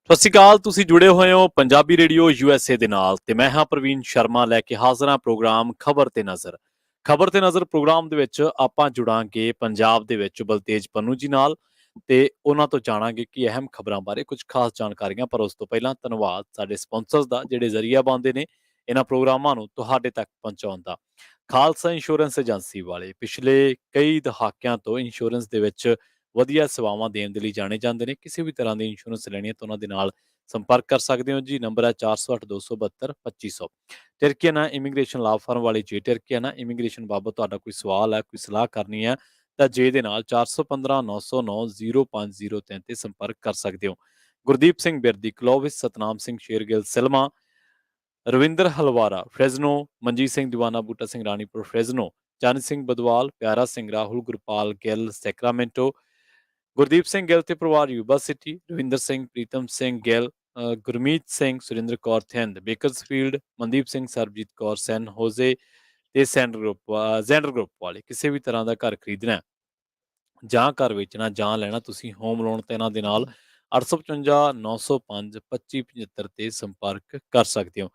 ਸਤਿ ਸ਼੍ਰੀ ਅਕਾਲ। ਤੁਸੀਂ ਜੁੜੇ ਹੋਏ ਹੋ ਪੰਜਾਬੀ ਰੇਡੀਓ USA ਦੇ ਨਾਲ ਤੇ ਮੈਂ ਹਾਂ ਪ੍ਰਵੀਨ ਸ਼ਰਮਾ ਲੈ ਕੇ ਹਾਜ਼ਰ ਹਾਂ ਪ੍ਰੋਗਰਾਮ ਖਬਰ ਤੇ ਨਜ਼ਰ। ਖਬਰ ਤੇ ਨਜ਼ਰ ਪ੍ਰੋਗਰਾਮ ਦੇ ਵਿੱਚ ਆਪਾਂ ਜੁੜਾਂਗੇ ਪੰਜਾਬ ਦੇ ਵਿੱਚ ਬਲਤੇਜ ਪੰਨੂ ਜੀ ਨਾਲ ਤੇ ਉਹਨਾਂ ਤੋਂ ਜਾਣਾਂਗੇ ਕਿ ਅਹਿਮ ਖਬਰਾਂ ਬਾਰੇ ਕੁਝ ਖਾਸ ਜਾਣਕਾਰੀਆਂ। ਪਰ ਉਸ ਤੋਂ ਪਹਿਲਾਂ ਧੰਨਵਾਦ ਸਾਡੇ ਸਪਾਂਸਰਸ ਦਾ ਜਿਹੜੇ ਜ਼ਰੀਆ ਬਣਦੇ ਨੇ ਇਹਨਾਂ ਪ੍ਰੋਗਰਾਮਾਂ ਨੂੰ ਤੁਹਾਡੇ ਤੱਕ ਪਹੁੰਚਾਉਣ ਦਾ। ਖਾਲਸਾ ਇੰਸ਼ੋਰੈਂਸ ਏਜੰਸੀ ਵਾਲੇ ਪਿਛਲੇ ਕਈ ਦਹਾਕਿਆਂ ਤੋਂ ਇੰਸ਼ੋਰੈਂਸ ਦੇ ਵਿੱਚ ਵਧੀਆ ਸੇਵਾਵਾਂ ਦੇਣ ਦੇ ਲਈ ਜਾਣੇ ਜਾਂਦੇ ਨੇ। ਕਿਸੇ ਵੀ ਤਰ੍ਹਾਂ ਦੀ ਇੰਸ਼ੋਰੈਂਸ ਲੈਣੀ ਹੈ ਤਾਂ ਉਹਨਾਂ ਦੇ ਨਾਲ ਸੰਪਰਕ ਕਰ ਸਕਦੇ ਹੋ ਜੀ। ਨੰਬਰ ਹੈ 408-272-2500। ਟਰਕੀਆਨਾ ਇਮੀਗ੍ਰੇਸ਼ਨ ਲਾਅ ਫਰਮ ਵਾਲੀ ਜੇ ਟਰਕੀਆਨਾ ਇਮੀਗ੍ਰੇਸ਼ਨ ਬਾਬਤ ਤੁਹਾਡਾ ਕੋਈ ਸਵਾਲ ਹੈ, ਕੋਈ ਸਲਾਹ ਕਰਨੀ ਹੈ ਤਾਂ ਜੇ ਦੇ ਨਾਲ 415-909-0503 ਤੇ ਸੰਪਰਕ ਕਰ ਸਕਦੇ ਹੋ। Gurdeep Singh Birdi, Clovis, Satnam Singh Shergill Selma, Ravinder Halwara Fresno, Manjeet Singh Deewana, Boota Singh Ranipur Fresno, Chann Singh Badwal, Pyara Singh Rahul, Gurpal Gill Sacramento, Gurdeep Singh Gill ਤੇ ਪਰਿਵਾਰ Yuba City, Ravinder Singh, Pritam Singh Gill, Gurmeet Singh, Surinder Kaur Thind Bakersfield, Mandeep Singh, Sarabjit Kaur San Jose ਤੇ ਜ਼ੈਂਡਰ ਗਰੁੱਪ ਵਾਲੇ। ਕਿਸੇ ਵੀ ਤਰ੍ਹਾਂ ਦਾ ਘਰ ਖਰੀਦਣਾ ਜਾਂ ਘਰ ਵੇਚਣਾ ਜਾਂ ਲੈਣਾ, ਤੁਸੀਂ ਹੋਮ ਲੋਨ ਤੇ ਇਹਨਾਂ ਦੇ ਨਾਲ 855-905-2575 ਤੇ ਸੰਪਰਕ ਕਰ ਸਕਦੇ ਹੋ।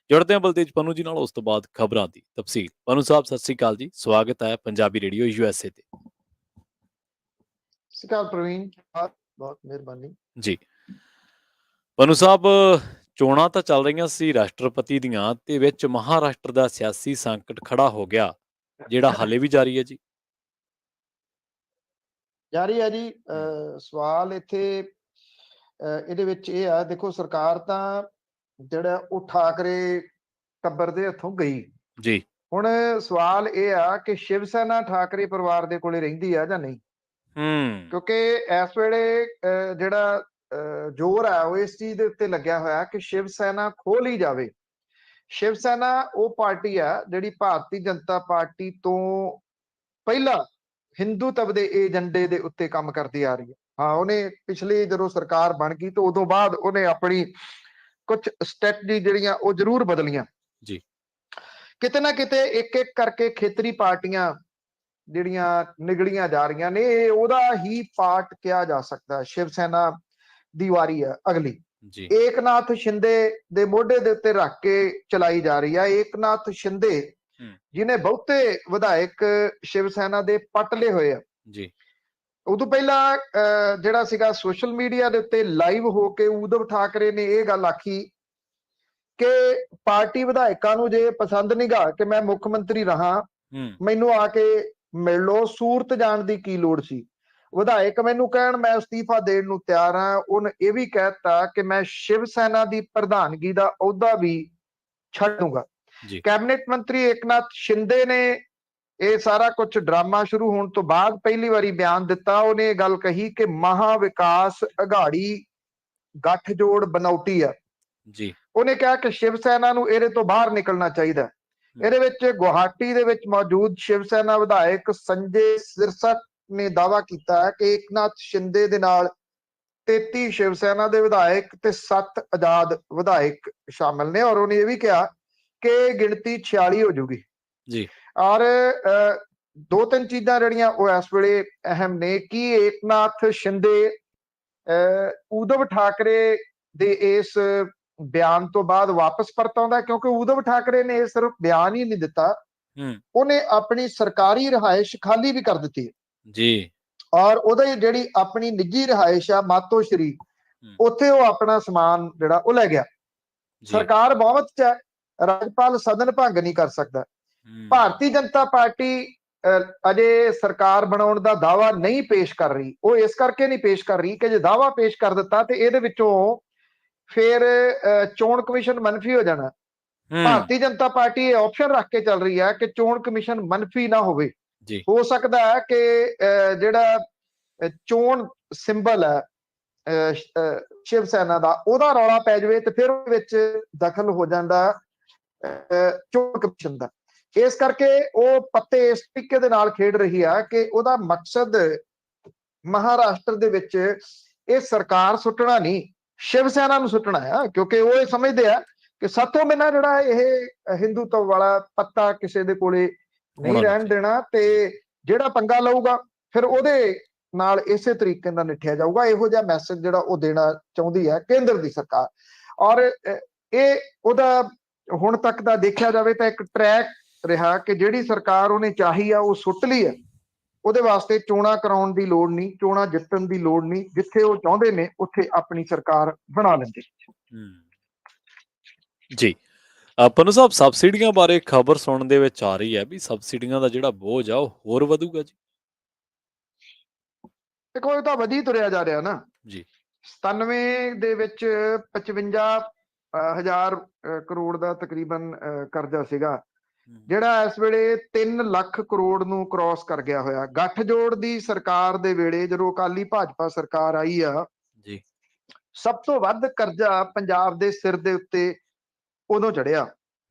ਜੁੜਦੇ ਹਾਂ ਬਲਤੇਜ ਪੰਨੂ ਜੀ ਨਾਲ, ਉਸ ਤੋਂ ਬਾਅਦ ਖਬਰਾਂ ਦੀ ਤਫਸੀਲ। ਪੰਨੂ ਸਾਹਿਬ ਸਤਿ ਸ੍ਰੀ ਅਕਾਲ ਜੀ, ਸਵਾਗਤ ਹੈ ਪੰਜਾਬੀ ਰੇਡੀਓ USA ਤੇ। ਸਤਿ ਸ਼੍ਰੀ ਅਕਾਲ ਪ੍ਰਵੀਨ, ਬਹੁਤ ਮਿਹਰਬਾਨੀ ਜੀ ਪੰਨੂ ਸਾਹਿਬ, ਚੋਣਾਂ ਤਾਂ ਚੱਲ ਰਹੀਆਂ ਸੀ ਰਾਸ਼ਟਰਪਤੀ ਦੀਆਂ ਤੇ ਵਿੱਚ ਮਹਾਰਾਸ਼ਟਰ ਦਾ ਸਿਆਸੀ ਸੰਕਟ ਖੜਾ ਹੋ ਗਿਆ ਜਿਹੜਾ ਹਾਲੇ ਵੀ ਜਾਰੀ ਹੈ ਜੀ। ਜਾਰੀ ਹੈ ਜੀ। ਸਵਾਲ ਇੱਥੇ ਇਹਦੇ ਵਿੱਚ ਇਹ ਆ, ਦੇਖੋ ਸਰਕਾਰ ਤਾਂ ਜਿਹੜਾ ਉਹ ਠਾਕਰੇ ਟੱਬਰ ਦੇ ਹੱਥੋਂ ਗਈ ਜੀ। ਹੁਣ ਸਵਾਲ ਇਹ ਆ ਕਿ ਸ਼ਿਵ ਸੈਨਾ ਠਾਕਰੇ ਪਰਿਵਾਰ ਦੇ ਕੋਲੇ ਰਹਿੰਦੀ ਆ ਜਾਂ ਨਹੀਂ। ਕਿਉਂਕਿ ਇਸ ਵੇਲੇ ਜਿਹੜਾ ਜ਼ੋਰ ਹੈ ਉਹ ਇਸ ਚੀਜ਼ ਦੇ ਉੱਤੇ ਲੱਗਿਆ ਹੋਇਆ ਕਿ ਸ਼ਿਵ ਸੈਨਾ ਖੋਹ ਲਈ ਜਾਵੇ। ਸ਼ਿਵ ਸੈਨਾ ਉਹ ਪਾਰਟੀ ਆ ਜਿਹੜੀ ਭਾਰਤੀ ਜਨਤਾ ਪਾਰਟੀ ਤੋਂ ਪਹਿਲਾਂ ਹਿੰਦੂਤਵ ਦੇ ਏਜੰਡੇ ਦੇ ਉੱਤੇ ਕੰਮ ਕਰਦੀ ਆ ਰਹੀ ਹੈ। ਹਾਂ, ਉਹਨੇ ਪਿਛਲੀ ਜਦੋਂ ਸਰਕਾਰ ਬਣ ਗਈ ਤਾਂ ਉਦੋਂ ਬਾਅਦ ਉਹਨੇ ਆਪਣੀ ਕੁਝ ਸਟ੍ਰੈਟਜੀ ਜਿਹੜੀਆਂ ਉਹ ਜ਼ਰੂਰ ਬਦਲੀਆਂ ਜੀ। ਕਿਤੇ ਨਾ ਕਿਤੇ ਇੱਕ ਇੱਕ ਕਰਕੇ ਖੇਤਰੀ ਪਾਰਟੀਆਂ ਜਿਹੜੀਆਂ ਨਿਗਲੀਆਂ ਜਾ ਰਹੀਆਂ ਨੇ, ਇਹ ਉਹਦਾ ਹੀ ਪਾਰਟ ਕਿਹਾ ਜਾ ਸਕਦਾ। ਸ਼ਿਵ ਸੈਨਾ ਦੀ ਵਾਰੀ ਹੈ ਅਗਲੀ, ਏਕਨਾਥ ਸ਼ਿੰਦੇ ਦੇ ਮੋਢੇ ਦੇ ਉੱਤੇ ਰੱਖ ਕੇ ਚਲਾਈ ਜਾ ਰਹੀ ਹੈ। ਏਕਨਾਥ ਸ਼ਿੰਦੇ ਜਿਹਨੇ ਬਹੁਤੇ ਵਿਧਾਇਕ ਸ਼ਿਵ ਸੈਨਾ ਦੇ ਪੱਟ ਲਏ ਹੋਏ ਆ ਜੀ। ਉਦੋਂ ਪਹਿਲਾਂ ਜਿਹੜਾ ਸੀਗਾ ਸੋਸ਼ਲ ਮੀਡੀਆ ਦੇ ਉੱਤੇ ਲਾਈਵ ਹੋ ਕੇ ਉद्धਵ ਠਾਕਰੇ ਨੇ ਇਹ ਗੱਲ ਆਖੀ ਕਿ ਪਾਰਟੀ ਵਿਧਾਇਕਾਂ ਨੂੰ ਜੇ ਪਸੰਦ ਨਹੀਂ ਗਾ ਕਿ ਮੈਂ ਮੁੱਖ ਮੰਤਰੀ ਰਹਾ, ਮੈਨੂੰ ਆ ਕੇ ਮਿਲ ਲਓ, ਸੂਰਤ ਜਾਣ ਦੀ ਕੀ ਲੋੜ ਸੀ। ਵਿਧਾਇਕ ਮੈਨੂੰ ਕਹਿਣ ਮੈਂ ਅਸਤੀਫਾ ਦੇਣ ਨੂੰ ਤਿਆਰ ਹਾਂ। ਉਹਨੇ ਇਹ ਵੀ ਕਹਿ ਦਿੱਤਾ ਕਿ ਮੈਂ ਸ਼ਿਵ ਸੈਨਾ ਦੀ ਪ੍ਰਧਾਨਗੀ ਦਾ ਅਹੁਦਾ ਵੀ ਛੱਡ ਦੂੰਗਾ। ਕੈਬਨਿਟ ਮੰਤਰੀ ਏਕਨਾਥ ਸ਼ਿੰਦੇ ਨੇ ਇਹ ਸਾਰਾ ਕੁਝ ਡਰਾਮਾ ਸ਼ੁਰੂ ਹੋਣ ਤੋਂ ਬਾਅਦ ਪਹਿਲੀ ਵਾਰੀ ਬਿਆਨ ਦਿੱਤਾ। ਉਹਨੇ ਇਹ ਗੱਲ ਕਹੀ ਕਿ ਮਹਾ ਵਿਕਾਸ ਅਘਾੜੀ ਗੱਠਜੋੜ ਬਨੌਟੀ ਆ ਜੀ। ਉਹਨੇ ਕਿਹਾ ਕਿ ਸ਼ਿਵ ਸੈਨਾ ਨੂੰ ਇਹਦੇ ਤੋਂ ਬਾਹਰ ਨਿਕਲਣਾ ਚਾਹੀਦਾ। ਇਹਦੇ ਵਿੱਚ ਗੁਹਾਟੀ ਦੇ ਵਿੱਚ ਮੌਜੂਦ ਸ਼ਿਵ ਸੈਨਾ ਵਿਧਾਇਕ ਸੰਜੇ ਸਿਰਸਟ ਨੇ ਦਾਅਵਾ ਕੀਤਾ ਹੈ ਕਿ ਏਕਨਾਥ ਸ਼ਿੰਦੇ ਦੇ ਨਾਲ 33 ਸ਼ਿਵ ਸੈਨਾ ਦੇ ਵਿਧਾਇਕ ਤੇ 7 ਆਜ਼ਾਦ ਵਿਧਾਇਕ ਸ਼ਾਮਲ ਨੇ। ਔਰ ਉਹਨੇ ਇਹ ਵੀ ਕਿਹਾ ਕਿ ਗਿਣਤੀ 46 ਹੋ ਜੂਗੀ ਜੀ। ਔਰ ਦੋ ਤਿੰਨ ਚੀਜ਼ਾਂ ਜਿਹੜੀਆਂ ਉਹ ਇਸ ਵੇਲੇ ਅਹਿਮ ਨੇ ਕਿ ਏਕਨਾਥ ਸ਼ਿੰਦੇ ਉद्धਵ ਠਾਕਰੇ ਦੇ ਇਸ ਬਿਆਨ ਤੋਂ ਬਾਅਦ ਵਾਪਸ ਪਰਤ ਆਉਂਦਾ, ਕਿਉਂਕਿ ਉद्धਵ ਠਾਕਰੇ ਨੇ ਇਹ ਸਿਰਫ ਬਿਆਨ ਹੀ ਨਹੀਂ ਦਿੱਤਾ, ਉਹਨੇ ਆਪਣੀ ਸਰਕਾਰੀ ਰਿਹਾਇਸ਼ ਖਾਲੀ ਵੀ ਕਰ ਦਿੱਤੀ ਜੀ। ਔਰ ਉਹਦੀ ਜਿਹੜੀ ਆਪਣੀ ਨਿੱਜੀ ਰਿਹਾਇਸ਼ ਆ ਮਾਤੋਸ਼ਰੀ, ਉੱਥੇ ਉਹ ਆਪਣਾ ਸਮਾਨ ਜਿਹੜਾ ਉਹ ਲੈ ਗਿਆ। ਸਰਕਾਰ ਬਹੁਮਤ ਚ ਹੈ, ਰਾਜਪਾਲ ਸਦਨ ਭੰਗ ਨਹੀਂ ਕਰ ਸਕਦਾ। ਭਾਰਤੀ ਜਨਤਾ ਪਾਰਟੀ ਅਜੇ ਸਰਕਾਰ ਬਣਾਉਣ ਦਾ ਦਾਅਵਾ ਨਹੀਂ ਪੇਸ਼ ਕਰ ਰਹੀ। ਉਹ ਇਸ ਕਰਕੇ ਨਹੀਂ ਪੇਸ਼ ਕਰ ਰਹੀ ਕਿ ਜੇ ਦਾਅਵਾ ਪੇਸ਼ ਕਰ ਦਿੱਤਾ ਤੇ ਇਹਦੇ ਵਿੱਚੋਂ ਫਿਰ ਚੋਣ ਕਮਿਸ਼ਨ ਮੰਨਫੀ ਹੋ ਜਾਣਾ। ਭਾਰਤੀ ਜਨਤਾ ਪਾਰਟੀ ਇਹ ਆਪਸ਼ਨ ਰੱਖ ਕੇ ਚੱਲ ਰਹੀ ਹੈ ਕਿ ਚੋਣ ਕਮਿਸ਼ਨ ਮੰਨਫੀ ਨਾ ਹੋਵੇ। ਹੋ ਸਕਦਾ ਹੈ ਕਿ ਜਿਹੜਾ ਚੋਣ ਸਿੰਬਲ ਹੈ ਸ਼ਿਵ ਸੈਨਾ ਦਾ, ਉਹਦਾ ਰੌਲਾ ਪੈ ਜਾਵੇ ਤੇ ਫਿਰ ਉਹਦੇ ਵਿੱਚ ਦਖਲ ਹੋ ਜਾਂਦਾ ਚੋਣ ਕਮਿਸ਼ਨ ਦਾ। ਇਸ ਕਰਕੇ ਉਹ ਪੱਤੇ ਇਸ ਤਰੀਕੇ ਦੇ ਨਾਲ ਖੇਡ ਰਹੀ ਆ ਕਿ ਉਹਦਾ ਮਕਸਦ ਮਹਾਰਾਸ਼ਟਰ ਦੇ ਵਿੱਚ ਇਹ ਸਰਕਾਰ ਸੁੱਟਣਾ ਨਹੀਂ, ਸ਼ਿਵ ਸੈਨਾ ਨੂੰ ਸੁੱਟਣਾ ਆ। ਕਿਉਂਕਿ ਉਹ ਇਹ ਸਮਝਦੇ ਆ ਕਿ ਸਾਥੋਂ ਬਿਨਾਂ ਜਿਹੜਾ ਇਹ ਹਿੰਦੂਤਵ ਵਾਲਾ ਪੱਤਾ ਕਿਸੇ ਦੇ ਕੋਲੇ ਨਹੀਂ ਰਹਿਣ ਦੇਣਾ, ਤੇ ਜਿਹੜਾ ਪੰਗਾ ਲਊਗਾ ਫਿਰ ਉਹਦੇ ਨਾਲ ਇਸੇ ਤਰੀਕੇ ਨਾਲ ਨਿਠਿਆ ਜਾਊਗਾ। ਇਹੋ ਜਿਹਾ ਮੈਸੇਜ ਜਿਹੜਾ ਉਹ ਦੇਣਾ ਚਾਹੁੰਦੀ ਹੈ ਕੇਂਦਰ ਦੀ ਸਰਕਾਰ। ਔਰ ਇਹ ਉਹਦਾ ਹੁਣ ਤੱਕ ਦਾ ਦੇਖਿਆ ਜਾਵੇ ਤਾਂ ਇੱਕ ਟਰੈਕ ਰਿਹਾ ਕਿ ਜਿਹੜੀ ਸਰਕਾਰ ਉਹਨੇ ਚਾਹੀ ਆ ਉਹ ਸੁੱਟ ਲਈ ਹੈ। ਉਹਦੇ ਵਾਸਤੇ ਚੋਣਾਂ ਕਰਾਉਣ ਦੀ ਲੋੜ ਨਹੀਂ, ਚੋਣਾਂ ਜਿੱਤਣ ਦੀ ਲੋੜ ਨਹੀਂ, ਜਿੱਥੇ ਉਹ ਚਾਹੁੰਦੇ ਨੇ ਉੱਥੇ ਆਪਣੀ ਸਰਕਾਰ ਬਣਾ ਲੈਂਦੇ। ਜੀ ਪੰਨੂ ਸਾਹਿਬ, ਸਬਸਿਡੀਆਂ ਬਾਰੇ ਖਬਰ ਸੁਣਨ ਦੇ ਵਿੱਚ ਆ ਰਹੀ ਹੈ ਵੀ ਸਬਸਿਡੀਆਂ ਦਾ ਜਿਹੜਾ ਬੋਝ ਆ ਉਹ ਹੋਰ ਵਧੂਗਾ ਜੀ। ਦੇਖੋ ਇਹ ਤਾਂ ਵਧੀ ਤੁਰਿਆ ਜਾ ਰਿਹਾ ਨਾ ਜੀ। 97 ਦੇ ਵਿੱਚ 55,000 ਕਰੋੜ ਦਾ ਤਕਰੀਬਨ ਕਰਜ਼ਾ ਸੀਗਾ, ਜਿਹੜਾ ਇਸ ਵੇਲੇ 3 ਲੱਖ ਕਰੋੜ ਨੂੰ ਕ੍ਰਾਸ ਕਰ ਗਿਆ ਹੋਇਆ। ਗੱਠਜੋੜ ਦੀ ਸਰਕਾਰ ਦੇ ਵੇਲੇ ਜਦੋਂ ਅਕਾਲੀ ਭਾਜਪਾ ਸਰਕਾਰ ਆਈ ਆ ਜੀ, ਸਭ ਤੋਂ ਵੱਧ ਕਰਜ਼ਾ ਪੰਜਾਬ ਦੇ ਸਿਰ ਦੇ ਉੱਤੇ ਉਦੋਂ ਚੜਿਆ।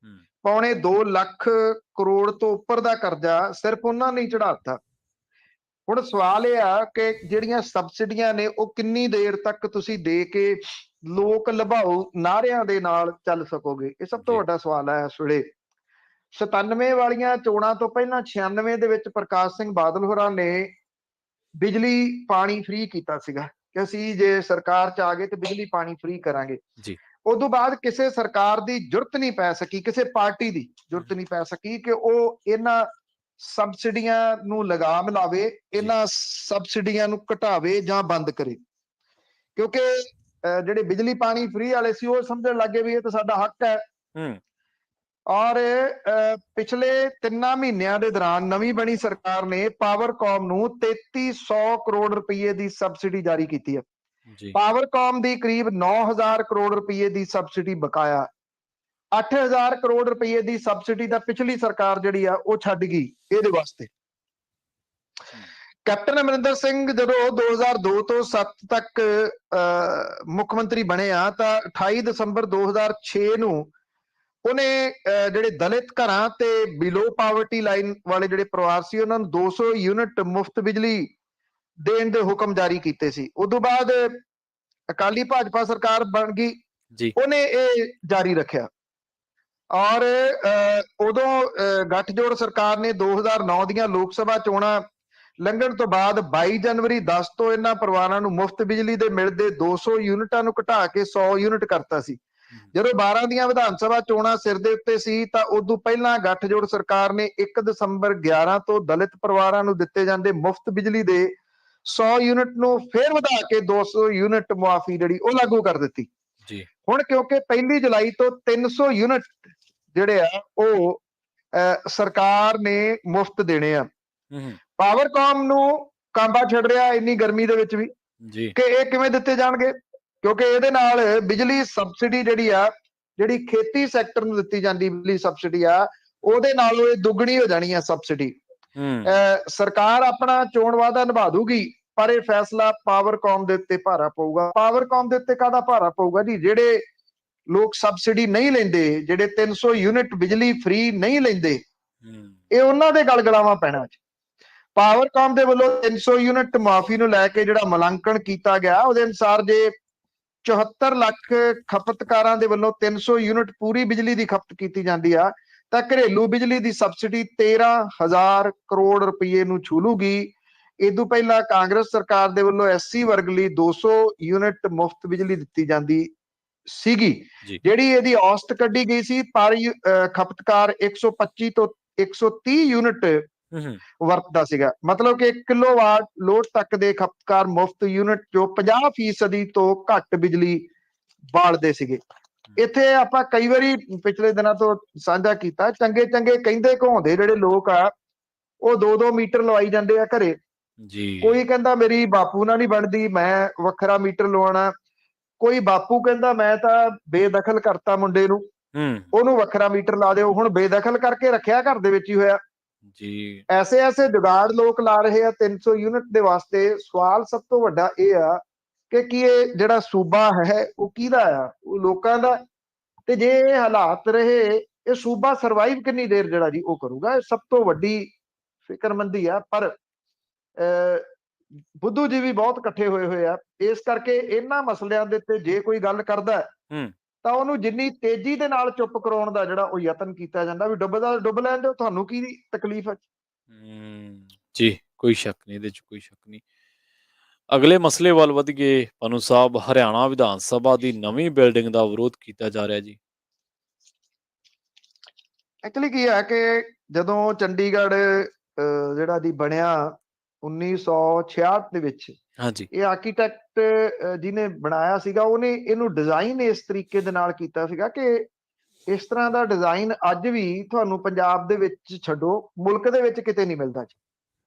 2.25 ਲੱਖ ਕਰੋੜ ਤੋਂ ਉੱਪਰ ਦਾ ਕਰਜ਼ਾ ਸਿਰਫ ਉਹਨਾਂ ਨੇ ਚੜਾਤਾ। ਹੁਣ ਸਵਾਲ ਇਹ ਆ ਕਿ ਜਿਹੜੀਆਂ ਸਬਸਿਡੀਆਂ ਨੇ ਉਹ ਕਿੰਨੀ ਦੇਰ ਤੱਕ ਤੁਸੀਂ ਦੇ ਕੇ ਲੋਕ ਲਭਾਓ ਨਾਅਰਿਆਂ ਦੇ ਨਾਲ ਚੱਲ ਸਕੋਗੇ, ਇਹ ਸਭ ਤੋਂ ਵੱਡਾ ਸਵਾਲ ਹੈ ਇਸ ਵੇਲੇ। 97 ਵਾਲੀਆਂ ਚੋਣਾਂ ਤੋਂ ਪਹਿਲਾਂ 96 ਦੇ ਵਿੱਚ ਪ੍ਰਕਾਸ਼ ਸਿੰਘ ਬਾਦਲ ਹੋਰਾਂ ਨੇ ਬਿਜਲੀ ਪਾਣੀ ਫ੍ਰੀ ਕੀਤਾ ਸੀਗਾ ਕਿ ਅਸੀਂ ਜੇ ਸਰਕਾਰ ਚ ਆ ਗਏ ਤੇ ਬਿਜਲੀ ਪਾਣੀ ਫ੍ਰੀ ਕਰਾਂਗੇ ਜੀ। ਉਦੋਂ ਬਾਅਦ ਕਿਸੇ ਸਰਕਾਰ ਦੀ ਜ਼ਰੂਰਤ ਨਹੀਂ ਪੈ ਸਕੀ, ਕਿਸੇ ਪਾਰਟੀ ਦੀ ਜ਼ਰੂਰਤ ਨਹੀਂ ਪੈ ਸਕੀ ਕਿ ਉਹ ਇਹਨਾਂ ਸਬਸਿਡੀਆਂ ਨੂੰ ਲਗਾਮ ਲਾਵੇ, ਇਹਨਾਂ ਸਬਸਿਡੀਆਂ ਨੂੰ ਘਟਾਵੇ ਜਾਂ ਬੰਦ ਕਰੇ, ਕਿਉਂਕਿ ਜਿਹੜੇ ਬਿਜਲੀ ਪਾਣੀ ਫ੍ਰੀ ਵਾਲੇ ਸੀ ਉਹ ਸਮਝਣ ਲੱਗੇ ਵੀ ਇਹ ਤਾਂ ਸਾਡਾ ਹੱਕ ਹੈ। ਔਰ ਪਿਛਲੇ 3 ਮਹੀਨਿਆਂ ਦੇ ਦੌਰਾਨ ਨਵੀਂ ਬਣੀ ਸਰਕਾਰ ਨੇ ਪਾਵਰਕਾਮ ਨੂੰ 3300 ਕਰੋੜ ਰੁਪਏ ਦੀ ਸਬਸਿਡੀ ਜਾਰੀ ਕੀਤੀ ਹੈ। ਪਾਵਰਕਾਮ ਦੀ ਕਰੀਬ 9000 ਕਰੋੜ ਰੁਪਏ ਦੀ ਸਬਸਿਡੀ ਬਕਾਇਆ। 8000 ਕਰੋੜ ਰੁਪਏ ਦੀ ਸਬਸਿਡੀ ਦਾ ਪਿਛਲੀ ਸਰਕਾਰ ਜਿਹੜੀ ਆ ਉਹ ਛੱਡ ਗਈ ਇਹਦੇ ਵਾਸਤੇ। ਕੈਪਟਨ ਅਮਰਿੰਦਰ ਸਿੰਘ ਜਦੋਂ 2002 ਤੋਂ 7 ਤੱਕ ਮੁੱਖ ਮੰਤਰੀ ਬਣੇ ਆ ਤਾਂ 28 ਦਸੰਬਰ 2006 ਨੂੰ ਉਹਨੇ ਜਿਹੜੇ ਦਲਿਤ ਘਰਾਂ ਤੇ ਬਿਲੋ ਪਾਵਰਟੀ ਲਾਈਨ ਵਾਲੇ ਜਿਹੜੇ ਪਰਿਵਾਰ ਸੀ ਉਹਨਾਂ ਨੂੰ 200 ਯੂਨਿਟ ਮੁਫਤ ਬਿਜਲੀ ਦੇਣ ਦੇ ਹੁਕਮ ਜਾਰੀ ਕੀਤੇ ਸੀ। ਉਦੋਂ ਬਾਅਦ ਅਕਾਲੀ ਭਾਜਪਾ ਸਰਕਾਰ ਬਣ ਗਈ, ਉਹਨੇ ਇਹ ਜਾਰੀ ਰੱਖਿਆ। ਔਰ ਉਦੋਂ ਗੱਠਜੋੜ ਸਰਕਾਰ ਨੇ 2009 ਦੀਆਂ ਲੋਕ ਸਭਾ ਚੋਣਾਂ ਲੰਘਣ ਤੋਂ ਬਾਅਦ 22 ਜਨਵਰੀ 10 ਤੋਂ ਇਹਨਾਂ ਪਰਿਵਾਰਾਂ ਨੂੰ ਮੁਫਤ ਬਿਜਲੀ ਦੇ ਮਿਲਦੇ 200 ਯੂਨਿਟਾਂ ਨੂੰ ਘਟਾ ਕੇ 100 ਯੂਨਿਟ ਕਰਤਾ ਸੀ। ਜਦੋਂ 12 ਦੀਆਂ ਵਿਧਾਨ ਸਭਾ ਚੋਣਾਂ ਸਿਰ ਦੇ ਉੱਤੇ ਸੀ ਤਾਂ ਉਦੋਂ ਪਹਿਲਾਂ ਗੱਠਜੋੜ ਸਰਕਾਰ ਨੇ 1 ਦਸੰਬਰ 11 ਤੋਂ ਦਲਿਤ ਪਰਿਵਾਰਾਂ ਨੂੰ ਦਿੱਤੇ ਜਾਂਦੇ ਮੁਫਤ ਬਿਜਲੀ ਦੇ 100 ਯੂਨਿਟ ਨੂੰ ਫੇਰ ਵਧਾ ਕੇ 200 ਯੂਨਿਟ ਮੁਆਫੀ ਜਿਹੜੀ ਉਹ ਲਾਗੂ ਕਰ ਦਿੱਤੀ। ਹੁਣ ਕਿਉਂਕਿ 1 ਜੁਲਾਈ ਤੋਂ 300 ਯੂਨਿਟ ਜਿਹੜੇ ਆ ਉਹ ਸਰਕਾਰ ਨੇ ਮੁਫਤ ਦੇਣੇ ਆ। ਪਾਵਰਕਾਮ ਨੂੰ ਕਾਂਬਾ ਛੱਡ ਰਿਹਾ ਇੰਨੀ ਗਰਮੀ ਦੇ ਵਿੱਚ ਵੀ ਕਿ ਇਹ ਕਿਵੇਂ ਦਿੱਤੇ ਜਾਣਗੇ, ਕਿਉਂਕਿ ਇਹਦੇ ਨਾਲ ਬਿਜਲੀ ਸਬਸਿਡੀ ਜਿਹੜੀ ਖੇਤੀ ਸੈਕਟਰ ਨੂੰ ਦਿੱਤੀ ਜਾਂਦੀ ਬਿਜਲੀ ਸਬਸਿਡੀ ਆ ਉਹਦੇ ਨਾਲੋਂ ਇਹ ਦੁੱਗਣੀ ਹੋ ਜਾਣੀ ਆ ਸਬਸਿਡੀ। ਸਰਕਾਰ ਆਪਣਾ ਚੋਣ ਵਾਅਦਾ ਨਿਭਾ ਦੂਗੀ ਪਰ ਇਹ ਫੈਸਲਾ ਪਾਵਰਕਾਮ ਦੇ ਉੱਤੇ ਭਾਰਾ ਪਊਗਾ। ਪਾਵਰਕਾਮ ਦੇ ਉੱਤੇ ਕਾਹਦਾ ਭਾਰਾ ਪਊਗਾ ਜੀ? ਜਿਹੜੇ ਲੋਕ ਸਬਸਿਡੀ ਨਹੀਂ ਲੈਂਦੇ, ਜਿਹੜੇ 300 ਯੂਨਿਟ ਬਿਜਲੀ ਫ੍ਰੀ ਨਹੀਂ ਲੈਂਦੇ, ਇਹ ਉਹਨਾਂ ਦੇ ਗਲਗਲਾਵਾਂ ਪੈਣਾ। ਪਾਵਰਕਾਮ ਦੇ ਵੱਲੋਂ 300 ਯੂਨਿਟ ਮਾਫੀ ਨੂੰ ਲੈ ਕੇ ਜਿਹੜਾ ਮੁਲਾਂਕਣ ਕੀਤਾ ਗਿਆ ਉਹਦੇ ਅਨੁਸਾਰ ਜੇ 74 ਲੱਖ ਖਪਤਕਾਰਾਂ ਦੇ ਵੱਲੋਂ 300 ਯੂਨਿਟ ਪੂਰੀ ਬਿਜਲੀ ਦੀ ਖਪਤ ਕੀਤੀ ਜਾਂਦੀ ਆ ਤਾਂ ਘਰੇਲੂ ਬਿਜਲੀ ਦੀ ਸਬਸਿਡੀ 13,000 ਕਰੋੜ ਰੁਪਏ ਨੂੰ ਛੂਲੂਗੀ। ਇਦੋਂ ਪਹਿਲਾਂ ਕਾਂਗਰਸ ਸਰਕਾਰ ਦੇ ਵੱਲੋਂ ਐਸਸੀ ਵਰਗ ਲਈ 200 ਯੂਨਿਟ ਮੁਫਤ ਬਿਜਲੀ ਦਿੱਤੀ ਜਾਂਦੀ ਸੀਗੀ, ਜਿਹੜੀ ਇਹਦੀ ਔਸਤ ਕੱਢੀ ਗਈ ਸੀ ਪਰ ਖਪਤਕਾਰ 125 ਤੋਂ 130 ਯੂਨਿਟ ਵਰਤਦਾ ਸੀਗਾ। ਮਤਲਬ ਕਿ 1 ਕਿਲੋਵਾਟ ਲੋਡ ਤੱਕ ਦੇ ਖਪਤਕਾਰ ਮੁਫਤ ਯੂਨਿਟ ਜੋ 50% ਤੋਂ ਘੱਟ ਬਿਜਲੀ ਬਾਲਦੇ ਸੀਗੇ। ਇੱਥੇ ਆਪਾਂ ਕਈ ਵਾਰੀ ਪਿਛਲੇ ਦਿਨਾਂ ਤੋਂ ਸਾਂਝਾ ਕੀਤਾ, ਚੰਗੇ ਕਹਿੰਦੇ ਘਾਉਂਦੇ ਜਿਹੜੇ ਲੋਕ ਆ ਉਹ 2-2 ਮੀਟਰ ਲਵਾਈ ਜਾਂਦੇ ਆ ਘਰੇ। ਕੋਈ ਕਹਿੰਦਾ ਮੇਰੀ ਬਾਪੂ ਨਾਲ ਨਹੀਂ ਬਣਦੀ, ਮੈਂ ਵੱਖਰਾ ਮੀਟਰ ਲਵਾਉਣਾ। ਕੋਈ ਬਾਪੂ ਕਹਿੰਦਾ ਮੈਂ ਤਾਂ ਬੇਦਖਲ ਕਰਤਾ ਮੁੰਡੇ ਨੂੰ, ਉਹਨੂੰ ਵੱਖਰਾ ਮੀਟਰ ਲਾ ਦਿਓ। ਹੁਣ ਬੇਦਖਲ ਕਰਕੇ ਰੱਖਿਆ ਘਰ ਦੇ ਵਿੱਚ ਹੀ ਹੋਇਆ। ਐਸੇ ਜੁਗਾੜ ਲੋਕ ਲਾ ਰਹੇ ਆ 300 ਯੂਨਿਟ ਦੇ ਵਾਸਤੇ। ਸਵਾਲ ਸਭ ਤੋਂ ਵੱਡਾ ਇਹ ਆ ਕਿ ਕੀ ਇਹ ਜਿਹੜਾ ਸੂਬਾ ਹੈ ਉਹ ਕਿਹਦਾ ਆ? ਉਹ ਲੋਕਾਂ ਦਾ। ਤੇ ਜੇ ਇਹ ਹਾਲਾਤ ਰਹੇ ਇਹ ਸੂਬਾ ਸਰਵਾਈਵ ਕਿੰਨੀ ਦੇਰ ਜਿਹੜਾ ਜੀ ਉਹ ਕਰੂਗਾ? ਇਹ ਸਭ ਤੋਂ ਵੱਡੀ ਫਿਕਰਮੰਦੀ ਆ। ਪਰ ਬੁੱਧੂ ਜੀ ਵੀ ਬਹੁਤ ਇਕੱਠੇ ਹੋਏ ਆ, ਇਸ ਕਰਕੇ ਇਹਨਾਂ ਮਸਲਿਆਂ ਦੇ ਉੱਤੇ ਜੇ ਕੋਈ ਗੱਲ ਕਰਦਾ ਤਾਂ ਉਹਨੂੰ ਜਿੰਨੀ ਤੇਜ਼ੀ ਦੇ ਨਾਲ ਚੁੱਪ ਕਰਾਉਣ ਦਾ ਜਿਹੜਾ ਉਹ ਯਤਨ ਕੀਤਾ ਜਾਂਦਾ ਵੀ ਡੁੱਬ ਲੈਣ ਦਿਓ, ਤੁਹਾਨੂੰ ਕੀ ਤਕਲੀਫ ਹੈ? ਜੀ ਕੋਈ ਸ਼ੱਕ ਨਹੀਂ, ਇਹਦੇ ਚ ਕੋਈ ਸ਼ੱਕ ਨਹੀਂ। ਅਗਲੇ ਮਸਲੇ ਵੱਲ ਵਧੀਏ ਪਨੂ ਸਾਹਿਬ, ਹਰਿਆਣਾ ਵਿਧਾਨ ਸਭਾ ਦੀ ਨਵੀਂ ਬਿਲਡਿੰਗ ਦਾ ਵਿਰੋਧ ਕੀਤਾ ਜਾ ਰਿਹਾ ਜੀ। ਐਕਚੁਅਲੀ ਕੀ ਹੈ ਕਿ ਜਦੋਂ ਚੰਡੀਗੜ੍ਹ ਜਿਹੜਾ ਦੀ ਬਣਿਆ 1966 ਦੇ ਵਿੱਚ, ਹਾਂਜੀ। ਇਹ ਆਰਕੀਟੈਕਟ ਜਿਹਨੇ ਬਣਾਇਆ ਸੀਗਾ ਉਹਨੇ ਇਹਨੂੰ ਡਿਜ਼ਾਈਨ ਇਸ ਤਰੀਕੇ ਦੇ ਨਾਲ ਕੀਤਾ ਸੀਗਾ ਕਿ ਇਸ ਤਰ੍ਹਾਂ ਦਾ ਡਿਜ਼ਾਈਨ ਅੱਜ ਵੀ ਤੁਹਾਨੂੰ ਪੰਜਾਬ ਦੇ ਵਿੱਚ ਛੱਡੋ, ਮੁਲਕ ਦੇ ਵਿੱਚ ਕਿਤੇ ਨਹੀਂ ਮਿਲਦਾ ਜੀ।